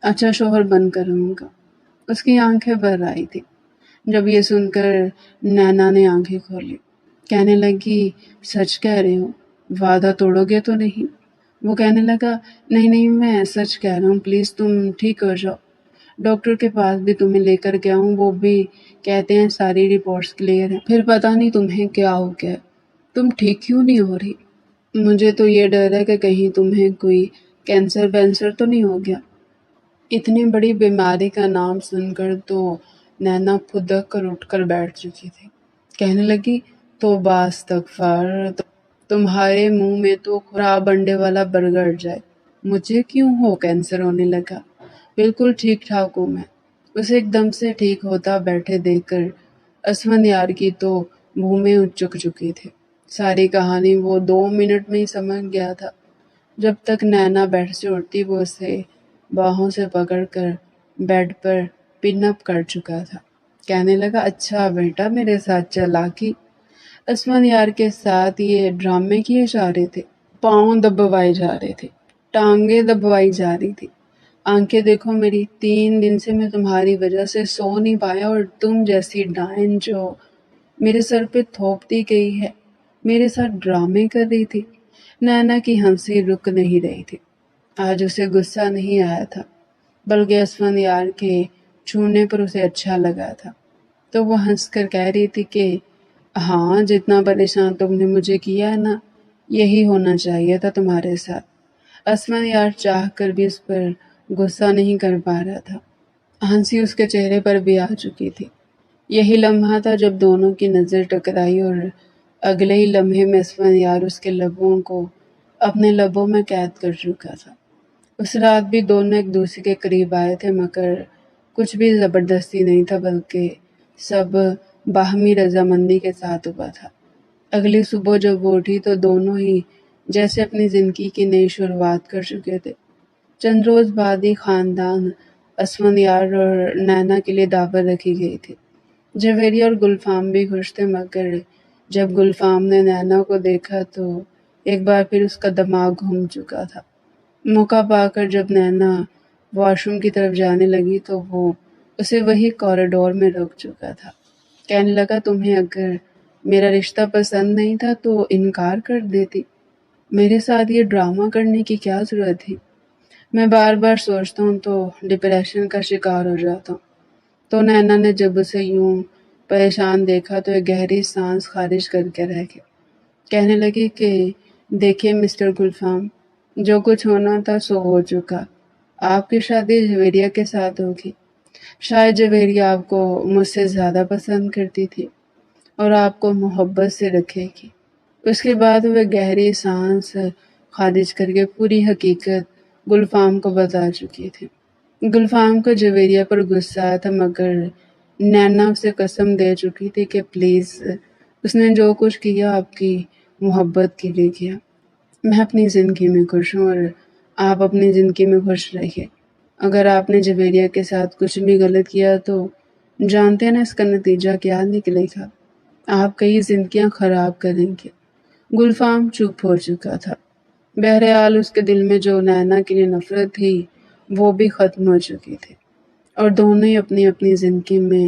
اچھا شوہر بن کر رہوں گا۔ اس کی آنکھیں بھر آئی تھی۔ جب یہ سن کر نینا نے آنکھیں کھولی، کہنے لگی سچ کہہ رہے ہو، وعدہ توڑو گے تو نہیں؟ وہ کہنے لگا نہیں نہیں، میں سچ کہہ رہا ہوں، پلیز تم ٹھیک ہو جاؤ، ڈاکٹر کے پاس بھی تمہیں لے کر گیا ہوں، وہ بھی کہتے ہیں ساری رپورٹس کلیئر ہیں، پھر پتہ نہیں تمہیں کیا ہو گیا، تم ٹھیک کیوں نہیں ہو رہی؟ مجھے تو یہ ڈر ہے کہ کہیں تمہیں کوئی کینسر وینسر تو نہیں ہو گیا۔ اتنی بڑی بیماری کا نام سن کر تو نینا پھدک کر اٹھ کر بیٹھ چکی تھی۔ کہنے لگی، توبہ استغفار، تمہارے منہ میں تو خراب انڈے والا برگر جائے، مجھے کیوں ہو کینسر ہونے لگا؟ بالکل ٹھیک ٹھاک ہوں میں۔ اسے ایک دم سے ٹھیک ہوتا بیٹھے دیکھ کر اسفندیار کی تو بھومیں چک چکی تھی۔ ساری کہانی وہ 2 منٹ میں ہی سمجھ گیا تھا۔ جب تک نینا بیڈ سے اٹھتی وہ اسے باہوں سے پکڑ کر بیڈ پر پن اپ کر چکا تھا۔ کہنے لگا، اچھا بیٹا میرے ساتھ چالاکی۔ اسفندیار کے ساتھ یہ ڈرامے کیے جا رہے تھے، پاؤں دبوائے جا رہے تھے، ٹانگیں دبوائی جا رہی تھی۔ آنکھیں دیکھو میری، 3 دن سے میں تمہاری وجہ سے سو نہیں پایا اور تم جیسی ڈائن جو میرے سر پہ تھوپتی گئی ہے میرے ساتھ ڈرامے کر رہی تھی۔ نینا کی ہنسی رک نہیں رہی تھی۔ آج اسے غصہ نہیں آیا تھا، بلکہ اسفندیار کے چھونے پر اسے اچھا لگا تھا۔ تو وہ ہنس کر کہہ رہی تھی کہ ہاں، جتنا پریشان تم نے مجھے کیا ہے نا، یہی ہونا چاہیے تھا تمہارے ساتھ۔ اسفندیار چاہ کر بھی اس پر غصہ نہیں کر پا رہا تھا۔ ہنسی اس کے چہرے پر بھی آ چکی تھی۔ یہی لمحہ تھا جب دونوں کی نظر ٹکرائی اور اگلے ہی لمحے میں اسفندیار اس کے لبوں کو اپنے لبوں میں قید کر چکا تھا۔ اس رات بھی دونوں ایک دوسرے کے قریب آئے تھے، مگر کچھ بھی زبردستی نہیں تھا، بلکہ سب باہمی رضامندی کے ساتھ ہوا تھا۔ اگلی صبح جب وہ اٹھی تو دونوں ہی جیسے اپنی زندگی کی نئی شروعات کر چکے تھے۔ چند روز بعد ہی خاندان اسفندیار اور نینا کے لیے دعوت رکھی گئی تھی۔ جویریہ اور گلفام بھی خوش تھے، مگر جب گلفام نے نینا کو دیکھا تو ایک بار پھر اس کا دماغ گھوم چکا تھا۔ موقع پا کر جب نینا واش روم کی طرف جانے لگی تو وہ اسے وہی کوریڈور میں روک چکا تھا۔ کہنے لگا، تمہیں اگر میرا رشتہ پسند نہیں تھا تو انکار کر دیتی، میرے ساتھ یہ ڈرامہ کرنے کی کیا ضرورت تھی؟ میں بار بار سوچتا ہوں تو ڈپریشن کا شکار ہو جاتا ہوں۔ تو نینا نے جب اسے یوں پریشان دیکھا تو ایک گہری سانس خارج کر کے رہ گئی۔ کہنے لگی کہ دیکھیے مسٹر گلفام، جو کچھ ہونا تھا سو ہو چکا۔ آپ کی شادی جویریہ کے ساتھ ہوگی۔ شاید جویریہ آپ کو مجھ سے زیادہ پسند کرتی تھی اور آپ کو محبت سے رکھے گی۔ اس کے بعد وہ گہری سانس خارج کر کے پوری حقیقت گلفام کو بتا چکی تھی۔ گلفام کو جویریہ پر غصہ آیا تھا، مگر نینا اسے قسم دے چکی تھی کہ پلیز، اس نے جو کچھ کیا آپ کی محبت کے لیے کیا۔ میں اپنی زندگی میں خوش ہوں اور آپ اپنی زندگی میں خوش رہیے۔ اگر آپ نے جویریہ کے ساتھ کچھ بھی غلط کیا تو جانتے ہیں نا اس کا نتیجہ کیا نکلے گا، آپ کئی زندگیاں خراب کریں گے۔ گلفام چپ ہو چکا تھا۔ بہرحال اس کے دل میں جو نینا کے لیے نفرت تھی وہ بھی ختم ہو چکی تھی، اور دونوں ہی اپنی اپنی زندگی میں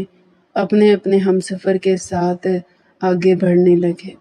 اپنے اپنے ہمسفر کے ساتھ آگے بڑھنے لگے۔